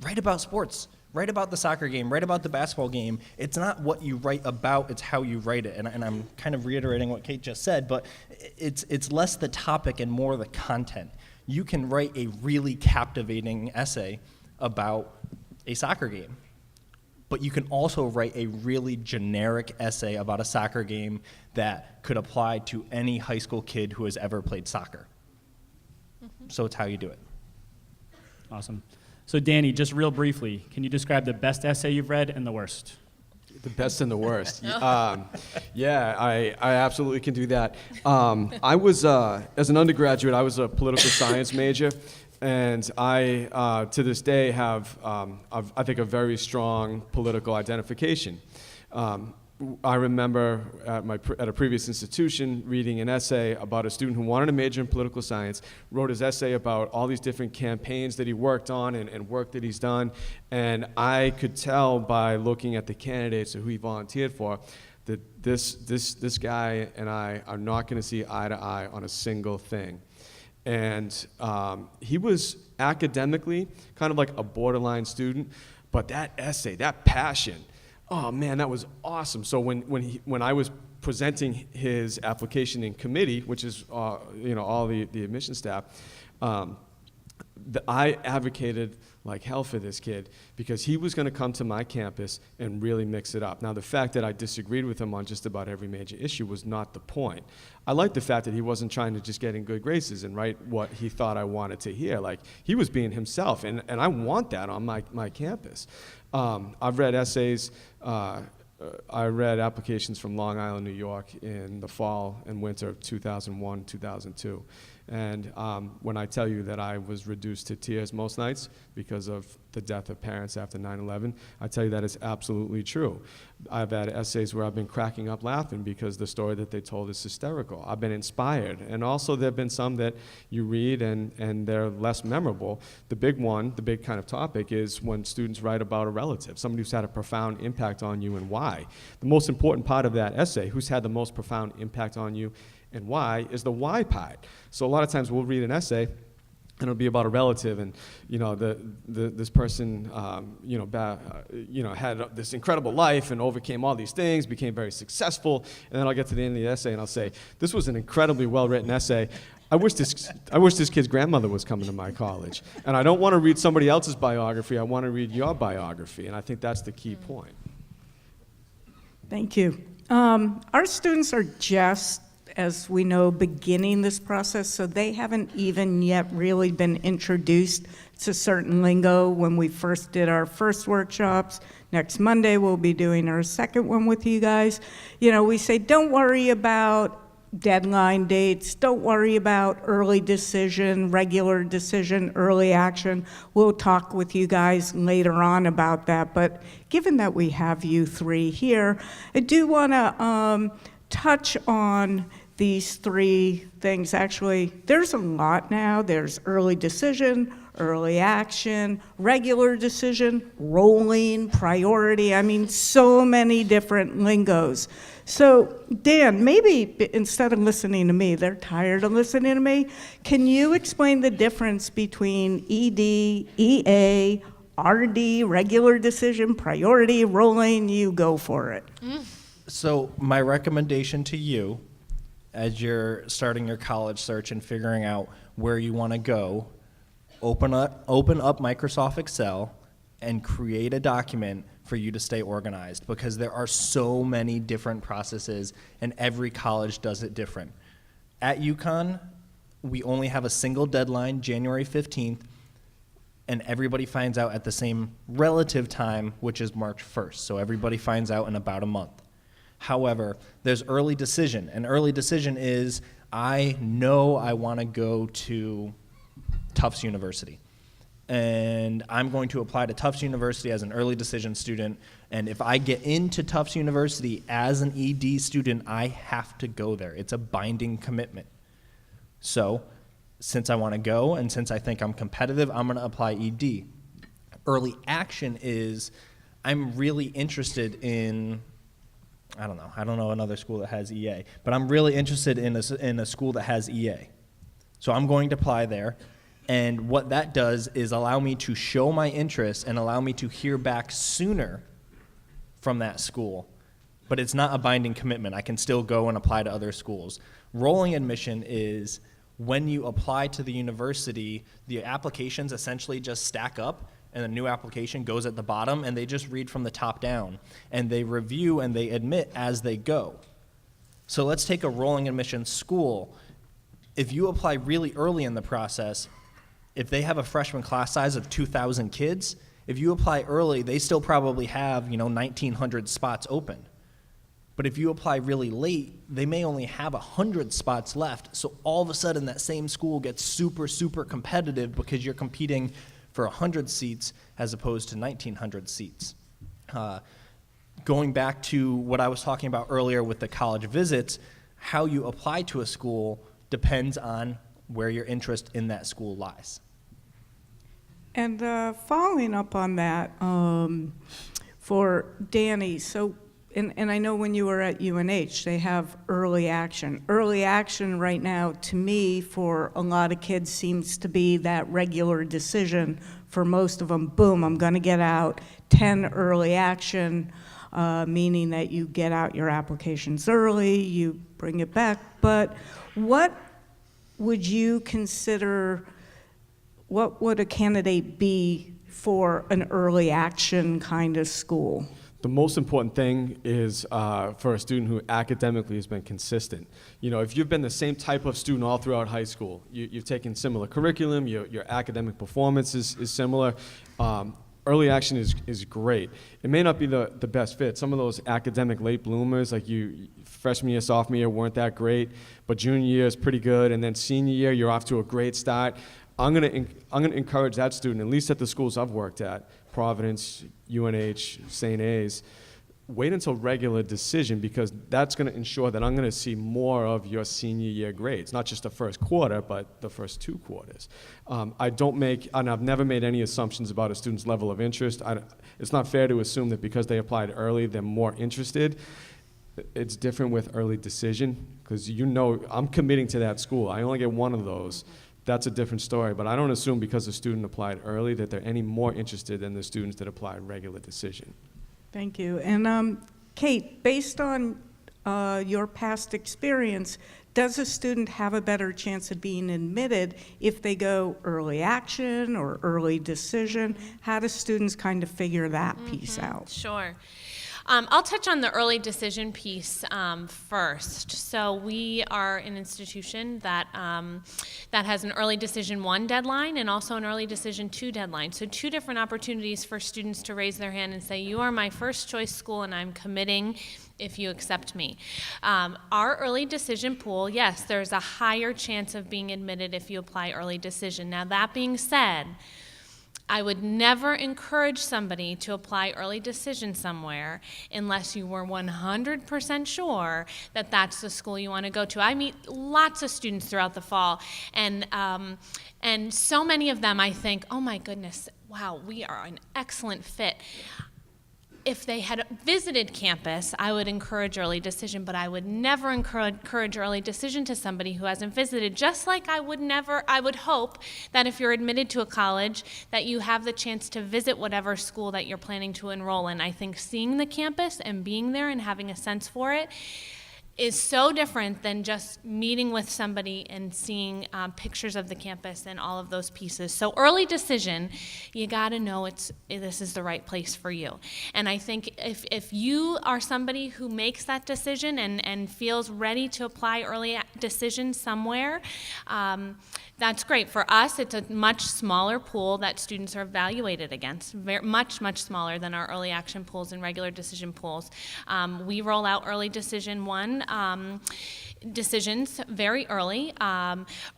write about sports. Write about the soccer game. Write about the basketball game. It's not what you write about, it's how you write it. And I'm kind of reiterating what Kate just said, but it's less the topic and more the content. You can write a really captivating essay about a soccer game, but you can also write a really generic essay about a soccer game that could apply to any high school kid who has ever played soccer. So it's how you do it. Awesome. So Danny, just real briefly, can you describe the best essay you've read and the worst? The best and the worst. Yeah, I absolutely can do that. I was, as an undergraduate, I was a political science major, and I, to this day, have, I think, a very strong political identification. I remember at a previous institution reading an essay about a student who wanted to major in political science, wrote his essay about all these different campaigns that he worked on and work that he's done, and I could tell by looking at the candidates who he volunteered for that this guy and I are not going to see eye to eye on a single thing. And he was academically kind of like a borderline student, but that essay, that passion, oh man, that was awesome. So when I was presenting his application in committee, which is all the admission staff, I advocated like hell for this kid because he was going to come to my campus and really mix it up. Now, the fact that I disagreed with him on just about every major issue was not the point. I liked the fact that he wasn't trying to just get in good graces and write what he thought I wanted to hear. Like, he was being himself, and I want that on my campus. I've read essays. I read applications from Long Island, New York in the fall and winter of 2001, 2002. And when I tell you that I was reduced to tears most nights because of the death of parents after 9/11, I tell you that is absolutely true. I've had essays where I've been cracking up laughing because the story that they told is hysterical. I've been inspired. And also there have been some that you read and they're less memorable. The big one, the big kind of topic is when students write about a relative, somebody who's had a profound impact on you and why. The most important part of that essay, who's had the most profound impact on you and why, is the why part. So a lot of times we'll read an essay and it'll be about a relative, and this person had this incredible life and overcame all these things, became very successful, and then I'll get to the end of the essay and I'll say, this was an incredibly well-written essay. I wish this kid's grandmother was coming to my college, and I don't want to read somebody else's biography. I want to read your biography, and I think that's the key point. Thank you. Our students are just, as we know, beginning this process, so they haven't even yet really been introduced to certain lingo. When we first did our first workshops, Next Monday, we'll be doing our second one with you guys. You know, we say, don't worry about deadline dates, don't worry about early decision, regular decision, early action. We'll talk with you guys later on about that, but given that we have you three here, I do want to touch on these three things. Actually, there's a lot now. There's early decision, early action, regular decision, rolling, priority. I mean, so many different lingos. So, Dan, maybe instead of listening to me, they're tired of listening to me, can you explain the difference between ED, EA, RD, regular decision, priority, rolling? You go for it. So my recommendation to you, as you're starting your college search and figuring out where you want to go, open up Microsoft Excel and create a document for you to stay organized, because there are so many different processes and every college does it different. At Uconn, we only have a single deadline, January 15th, and everybody finds out at the same relative time, which is March 1st. So everybody finds out in about a month. However, there's early decision, and early decision is, I know I want to go to Tufts University, and I'm going to apply to Tufts University as an early decision student, and if I get into Tufts University as an ED student, I have to go there. It's a binding commitment. So, since I want to go, and since I think I'm competitive, I'm going to apply ED. Early action is, I'm really interested in, I don't know another school that has EA, but I'm really interested in a school that has EA. So I'm going to apply there. And what that does is allow me to show my interest and allow me to hear back sooner from that school. But it's not a binding commitment. I can still go and apply to other schools. Rolling admission is when you apply to the university, the applications essentially just stack up, and a new application goes at the bottom, and they just read from the top down. And they review and they admit as they go. So let's take a rolling admission school. If you apply really early in the process, if they have a freshman class size of 2,000 kids, if you apply early, they still probably have, 1,900 spots open. But if you apply really late, they may only have 100 spots left. So all of a sudden, that same school gets super, super competitive because you're competing for 100 seats as opposed to 1,900 seats. Going back to what I was talking about earlier with the college visits, how you apply to a school depends on where your interest in that school lies. And following up on that, for Danny, so, and I know when you were at UNH, they have early action. Early action right now, to me, for a lot of kids, seems to be that regular decision. For most of them, boom, I'm gonna get out 10 early action, meaning that you get out your applications early, you bring it back. But what would you consider, what would a candidate be for an early action kind of school? The most important thing is for a student who academically has been consistent. If you've been the same type of student all throughout high school, you've taken similar curriculum, your academic performance is similar, early action is great. It may not be the best fit. Some of those academic late bloomers, like freshman year, sophomore year, weren't that great, but junior year is pretty good, and then senior year, you're off to a great start. I'm gonna encourage that student, at least at the schools I've worked at, Providence, UNH, St. A's, wait until regular decision, because that's gonna ensure that I'm gonna see more of your senior year grades, not just the first quarter, but the first 2 quarters. I've never made any assumptions about a student's level of interest. It's not fair to assume that because they applied early, they're more interested. It's different with early decision, because I'm committing to that school. I only get one of those. That's a different story, but I don't assume because a student applied early that they're any more interested than the students that applied regular decision. Thank you. And Kate, based on your past experience, does a student have a better chance of being admitted if they go early action or early decision? How do students kind of figure that piece out? Sure. I'll touch on the early decision piece first. So we are an institution that that has an early decision 1 deadline and also an early decision 2 deadline. So 2 different opportunities for students to raise their hand and say, you are my first choice school and I'm committing if you accept me. Our early decision pool, yes, there's a higher chance of being admitted if you apply early decision. Now that being said, I would never encourage somebody to apply early decision somewhere unless you were 100% sure that that's the school you want to go to. I meet lots of students throughout the fall, and so many of them I think, oh my goodness, wow, we are an excellent fit. If they had visited campus, I would encourage early decision, but I would never encourage early decision to somebody who hasn't visited, just like I would hope that if you're admitted to a college, that you have the chance to visit whatever school that you're planning to enroll in. I think seeing the campus and being there and having a sense for it is so different than just meeting with somebody and seeing pictures of the campus and all of those pieces. So early decision, you gotta know this is the right place for you. And I think if you are somebody who makes that decision and feels ready to apply early decision somewhere, that's great. For us, it's a much smaller pool that students are evaluated against, much smaller than our early action pools and regular decision pools. We roll out early decision 1 decisions very early.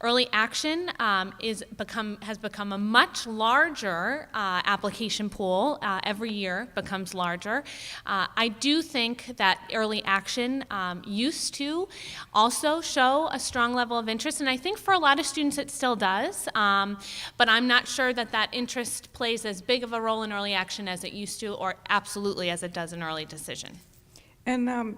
Early action has become a much larger application pool. Every year becomes larger. I do think that early action used to also show a strong level of interest, and I think for a lot of students it still does, but I'm not sure that interest plays as big of a role in early action as it used to, or absolutely as it does in early decision. And I'm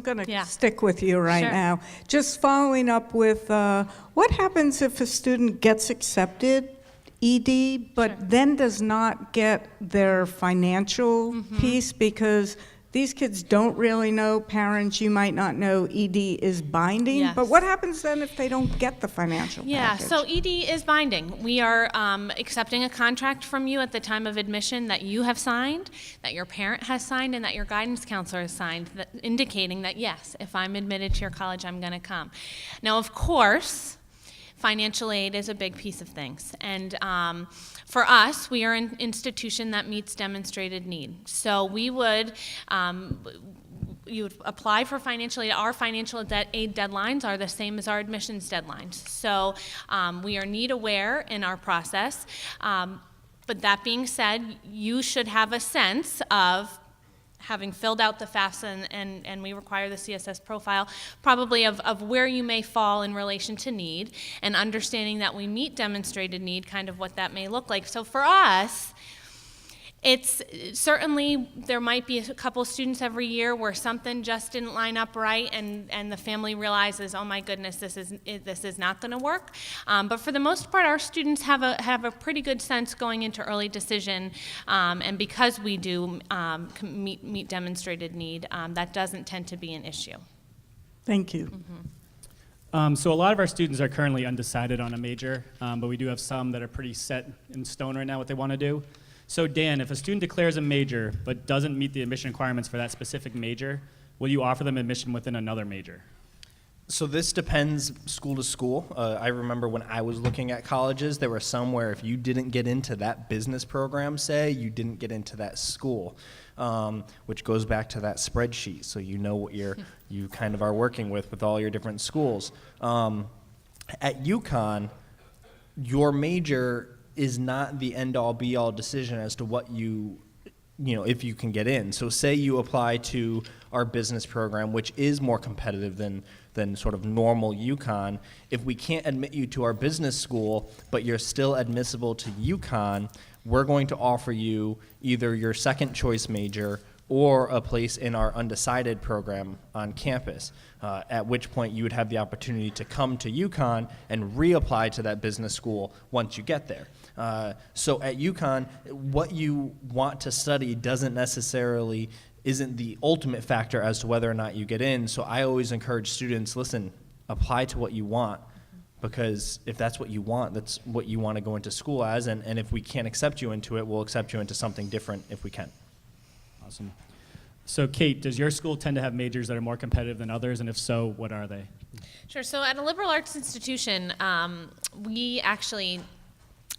going to stick with you right Sure. now. Just following up with what happens if a student gets accepted ED, but then does not get their financial piece, because these kids don't really know, parents, you might not know ED is binding, Yes. but what happens then if they don't get the financial Yeah, package? so ED is binding. We are accepting a contract from you at the time of admission that you have signed, that your parent has signed, and that your guidance counselor has signed, indicating that, yes, if I'm admitted to your college, I'm going to come. Now, of course, financial aid is a big piece of things. And for us, we are an institution that meets demonstrated need. So we would, you would apply for financial aid. Our financial aid deadlines are the same as our admissions deadlines. So we are need aware in our process. But that being said, you should have a sense of, having filled out the FAFSA and we require the CSS profile, probably of where you may fall in relation to need, and understanding that we meet demonstrated need, kind of what that may look like. So for us, it's certainly, there might be a couple students every year where something just didn't line up right, and the family realizes, oh my goodness, this is not going to work. But for the most part, our students have a pretty good sense going into early decision, and because we do meet demonstrated need, that doesn't tend to be an issue. Thank you. So a lot of our students are currently undecided on a major, but we do have some that are pretty set in stone right now what they want to do. So Dan, if a student declares a major but doesn't meet the admission requirements for that specific major, will you offer them admission within another major? So this depends school to school. I remember when I was looking at colleges, there were some where if you didn't get into that business program, say, you didn't get into that school, which goes back to that spreadsheet, so you know what you kind of are working with all your different schools. At Uconn, your major is not the end-all be-all decision as to what if you can get in. So say you apply to our business program, which is more competitive than sort of normal Uconn. If we can't admit you to our business school, but you're still admissible to Uconn, we're going to offer you either your second choice major or a place in our undecided program on campus, at which point you would have the opportunity to come to Uconn and reapply to that business school once you get there. So at Uconn, what you want to study isn't the ultimate factor as to whether or not you get in. So I always encourage students, listen, apply to what you want, because if that's what you want, that's what you want to go into school as, and if we can't accept you into it, we'll accept you into something different if we can. Awesome. So Kate, does your school tend to have majors that are more competitive than others, and if so, what are they? Sure. So at a liberal arts institution, we actually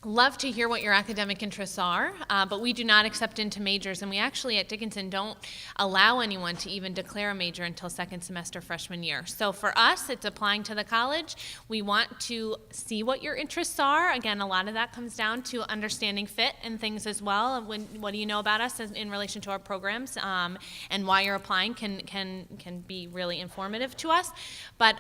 love to hear what your academic interests are, but we do not accept into majors, and we actually at Dickinson don't allow anyone to even declare a major until second semester freshman year. So for us, it's applying to the college. We want to see what your interests are. Again, a lot of that comes down to understanding fit and things as well. What do you know about us in relation to our programs, and why you're applying can be really informative to us. But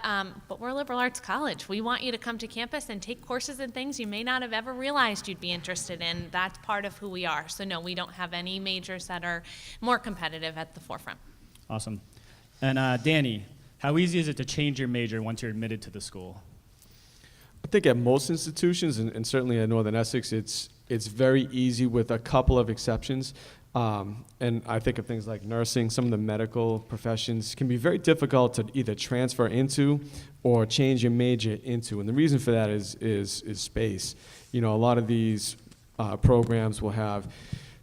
we're a liberal arts college. We want you to come to campus and take courses and things you may not have ever realized you'd be interested in. That's part of who we are. So no, we don't have any majors that are more competitive at the forefront. Awesome. And Danny, how easy is it to change your major once you're admitted to the school? I think at most institutions, and certainly at Northern Essex, it's very easy with a couple of exceptions. And I think of things like nursing. Some of the medical professions can be very difficult to either transfer into or change your major into. And the reason for that is space. You know, a lot of these programs will have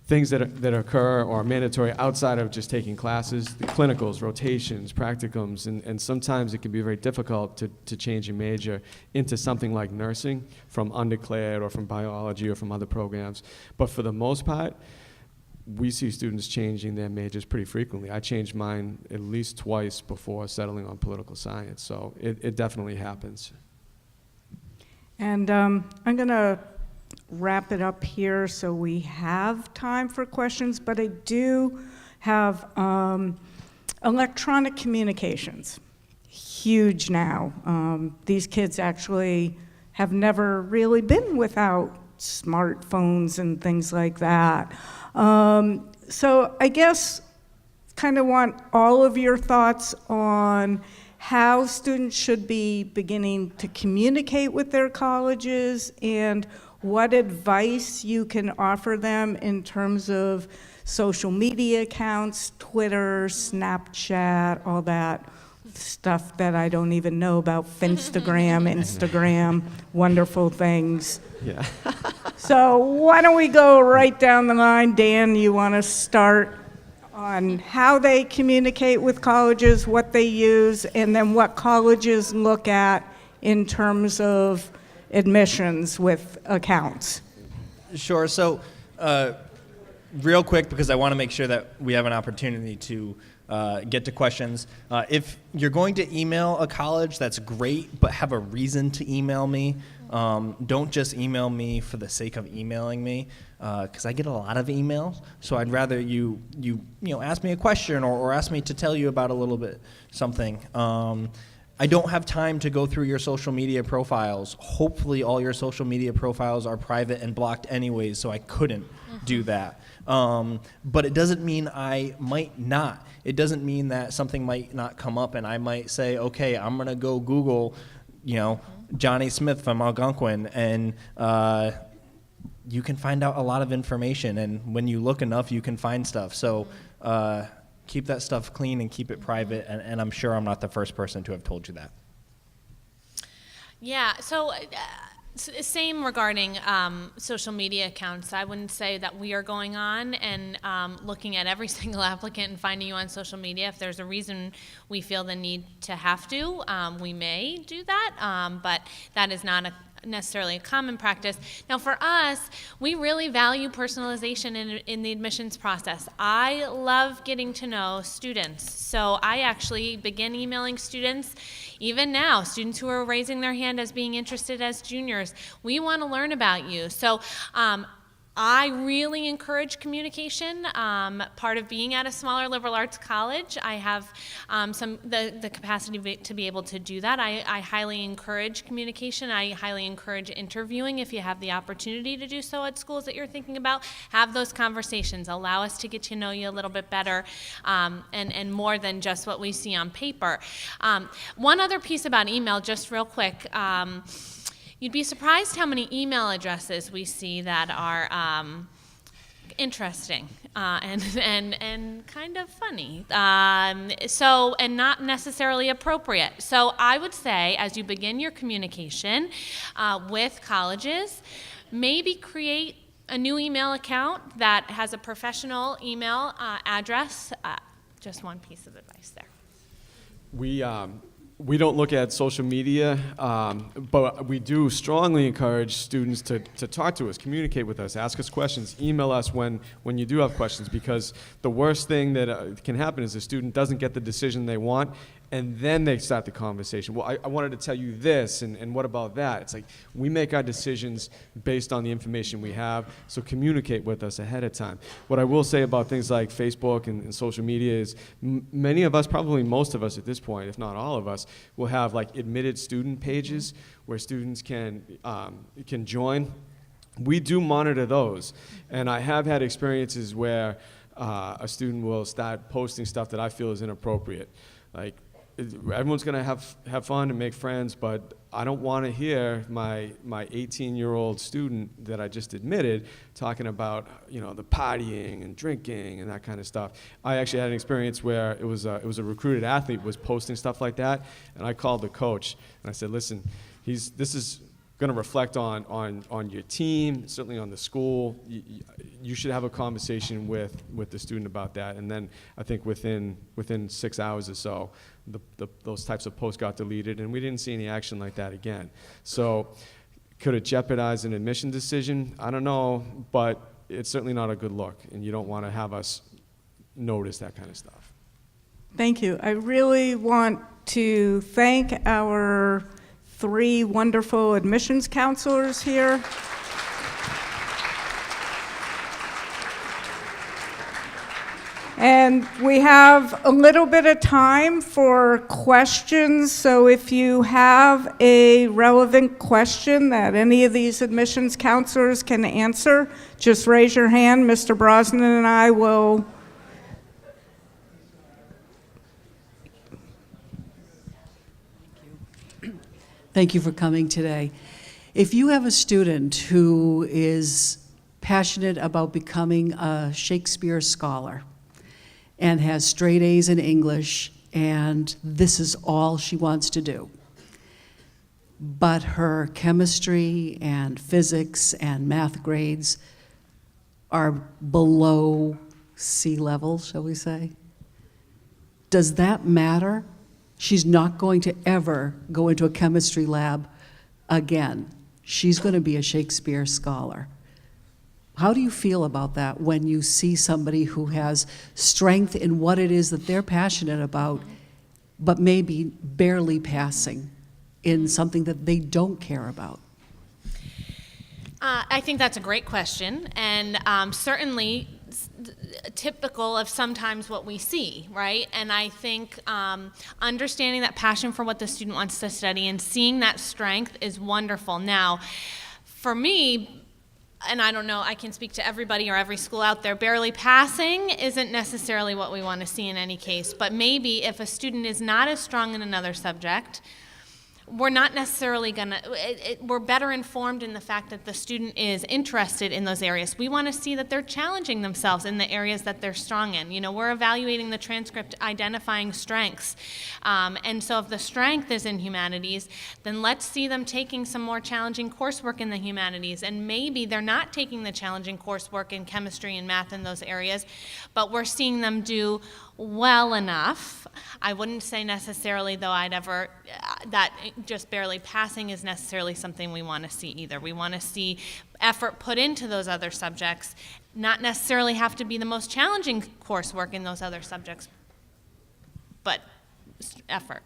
things that occur or are mandatory outside of just taking classes, the clinicals, rotations, practicums, and sometimes it can be very difficult to change your major into something like nursing from undeclared or from biology or from other programs. But for the most part, we see students changing their majors pretty frequently. I changed mine at least twice before settling on political science, so it definitely happens. And I'm going to wrap it up here so we have time for questions, but I do have electronic communications. Huge now. These kids actually have never really been without smartphones and things like that. So I guess kind of want all of your thoughts on how students should be beginning to communicate with their colleges and what advice you can offer them in terms of social media accounts, Twitter, Snapchat, all that stuff that I don't even know about, Instagram, wonderful things. Yeah. So why don't we go right down the line? Dan, you want to start on how they communicate with colleges, what they use, and then what colleges look at in terms of admissions with accounts? Sure. So real quick, because I want to make sure that we have an opportunity to get to questions. If you're going to email a college, that's great, but have a reason to email me. Don't just email me for the sake of emailing me, because I get a lot of emails. So I'd rather you ask me a question or ask me to tell you about a little bit something. I don't have time to go through your social media profiles. Hopefully all your social media profiles are private and blocked anyways, so I couldn't do that. But it doesn't mean I might not. It doesn't mean that something might not come up and I might say, okay, I'm gonna go Google, Johnny Smith from Algonquin, and you can find out a lot of information, and when you look enough, you can find stuff. So keep that stuff clean and keep it private, and I'm sure I'm not the first person to have told you that. Yeah, so same regarding social media accounts. I wouldn't say that we are going on and looking at every single applicant and finding you on social media. If there's a reason we feel the need to have to, we may do that, but that is not necessarily a common practice. Now for us, we really value personalization in the admissions process. I love getting to know students. So I actually begin emailing students, even now, students who are raising their hand as being interested as juniors. We want to learn about you. So I really encourage communication. Part of being at a smaller liberal arts college, I have the capacity to be able to do that. I highly encourage communication. I highly encourage interviewing if you have the opportunity to do so at schools that you're thinking about. Have those conversations. Allow us to get to know you a little bit better, and more than just what we see on paper. One other piece about email, just real quick. You'd be surprised how many email addresses we see that are interesting and kind of funny. And not necessarily appropriate. So I would say, as you begin your communication with colleges, maybe create a new email account that has a professional email address. just one piece of advice there. We don't look at social media, but we do strongly encourage students to talk to us, communicate with us, ask us questions, email us when you do have questions, because the worst thing that can happen is a student doesn't get the decision they want, and then they start the conversation. Well, I wanted to tell you this, and what about that? It's like, we make our decisions based on the information we have, so communicate with us ahead of time. What I will say about things like Facebook and social media is many of us, probably most of us at this point, if not all of us, will have like admitted student pages where students can join. We do monitor those, and I have had experiences where a student will start posting stuff that I feel is inappropriate. Like, everyone's going to have fun and make friends, but I don't want to hear my 18-year-old student that I just admitted talking about, you know, the partying and drinking and that kind of stuff. I actually had an experience where it was a recruited athlete was posting stuff like that, and I called the coach and I said, listen, this is going to reflect on your team, certainly on the school. You should have a conversation with the student about that. And then I think within 6 hours or so, those types of posts got deleted, and we didn't see any action like that again. So could it jeopardize an admission decision? I don't know, but it's certainly not a good look, and you don't want to have us notice that kind of stuff. Thank you. I really want to thank our 3 wonderful admissions counselors here. And we have a little bit of time for questions, so if you have a relevant question that any of these admissions counselors can answer, just raise your hand. Mr. Brosnan and I will. Thank you for coming today. If you have a student who is passionate about becoming a Shakespeare scholar and has straight A's in English, and this is all she wants to do, but her chemistry and physics and math grades are below sea level, shall we say, does that matter? She's not going to ever go into a chemistry lab again. She's going to be a Shakespeare scholar. How do you feel about that when you see somebody who has strength in what it is that they're passionate about, but maybe barely passing in something that they don't care about? I think that's a great question, and certainly typical of sometimes what we see, right? And I think understanding that passion for what the student wants to study and seeing that strength is wonderful. Now, for me, and I don't know, I can speak to everybody or every school out there, barely passing isn't necessarily what we want to see in any case, but maybe if a student is not as strong in another subject, we're not necessarily going to, we're better informed in the fact that the student is interested in those areas. We want to see that they're challenging themselves in the areas that they're strong in. You know, we're evaluating the transcript, identifying strengths. And so if the strength is in humanities, then let's see them taking some more challenging coursework in the humanities. And maybe they're not taking the challenging coursework in chemistry and math in those areas, but we're seeing them do well enough. I wouldn't say necessarily, though, that just barely passing is necessarily something we want to see either. We want to see effort put into those other subjects, not necessarily have to be the most challenging coursework in those other subjects, but effort.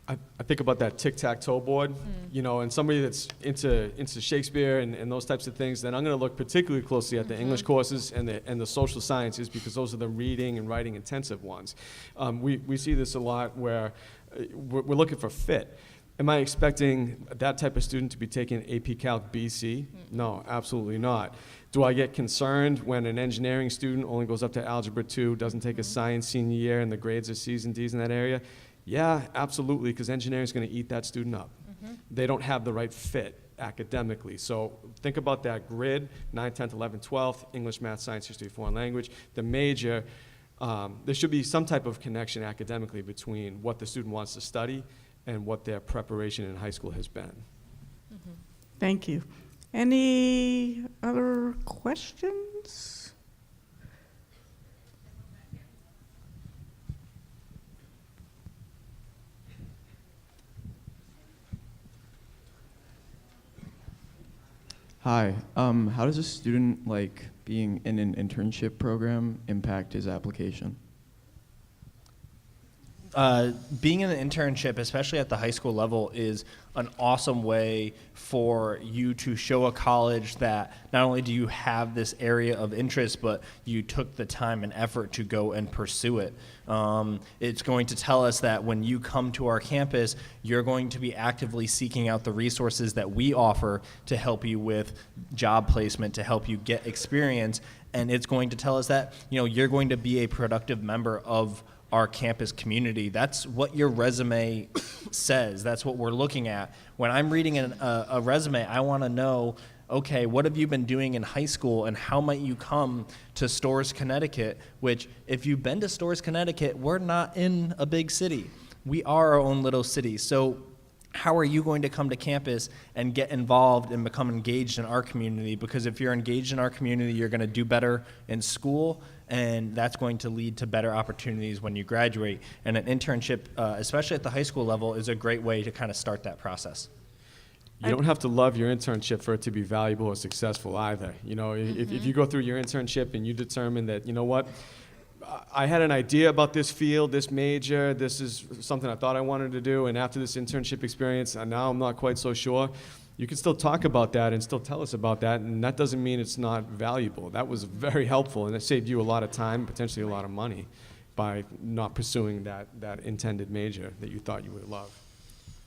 I think about that tic-tac-toe board, you know, and somebody that's into Shakespeare and those types of things, then I'm going to look particularly closely at the English courses and the social sciences, because those are the reading and writing intensive ones. We see this a lot where we're looking for fit. Am I expecting that type of student to be taking AP Calc BC? No, absolutely not. Do I get concerned when an engineering student only goes up to Algebra 2, doesn't take a science senior year, and the grades are C's and D's in that area? Yeah, absolutely, because engineering is going to eat that student up. They don't have the right fit academically. So think about that grid, 9th, 10th, 11th, 12th, English, math, science, history, foreign language. The major, there should be some type of connection academically between what the student wants to study and what their preparation in high school has been. Thank you. Any other questions? Hi. How does a student like being in an internship program impact his application? Being in an internship, especially at the high school level, is an awesome way for you to show a college that not only do you have this area of interest, but you took the time and effort to go and pursue it. It's going to tell us that when you come to our campus, you're going to be actively seeking out the resources that we offer to help you with job placement, to help you get experience, and it's going to tell us that, you know, you're going to be a productive member of our campus community. That's what your resume says. That's what we're looking at. When I'm reading a resume, I want to know, okay, what have you been doing in high school and how might you come to Storrs, Connecticut, which if you've been to Storrs, Connecticut, we're not in a big city. We are our own little city. So how are you going to come to campus and get involved and become engaged in our community? Because if you're engaged in our community, you're going to do better in school, and that's going to lead to better opportunities when you graduate. And an internship, especially at the high school level, is a great way to kind of start that process. You don't have to love your internship for it to be valuable or successful either. You know, if you go through your internship and you determine that, you know what, I had an idea about this field, this major, this is something I thought I wanted to do, and after this internship experience, and now I'm not quite so sure, you can still talk about that and still tell us about that, and that doesn't mean it's not valuable. That was very helpful, and it saved you a lot of time, potentially a lot of money, by not pursuing that intended major that you thought you would love.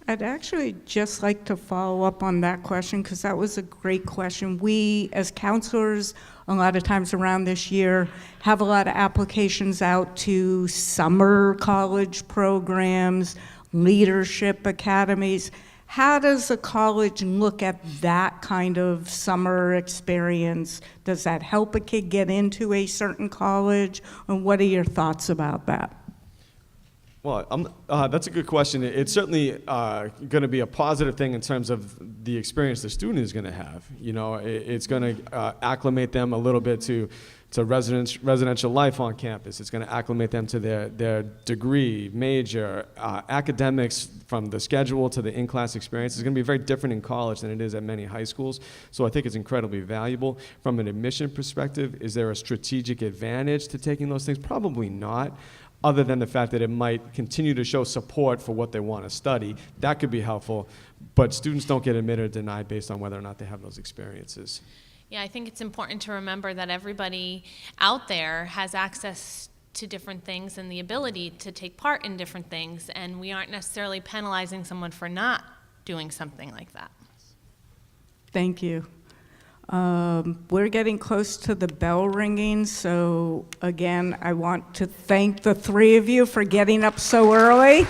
I'd actually just like to follow up on that question because that was a great question. We, as counselors, a lot of times around this year, have a lot of applications out to summer college programs, leadership academies. How does a college look at that kind of summer experience? Does that help a kid get into a certain college? And what are your thoughts about that? Well, that's a good question. It's certainly going to be a positive thing in terms of the experience the student is going to have. You know, it's going to acclimate them a little bit to residential life on campus. It's going to acclimate them to their degree, major, academics, from the schedule to the in-class experience. It's going to be very different in college than it is at many high schools. So I think it's incredibly valuable. From an admission perspective, is there a strategic advantage to taking those things? Probably not, other than the fact that it might continue to show support for what they want to study. That could be helpful, but students don't get admitted or denied based on whether or not they have those experiences. Yeah, I think it's important to remember that everybody out there has access to different things and the ability to take part in different things, and we aren't necessarily penalizing someone for not doing something like that. Thank you. We're getting close to the bell ringing, so again, I want to thank the three of you for getting up so early.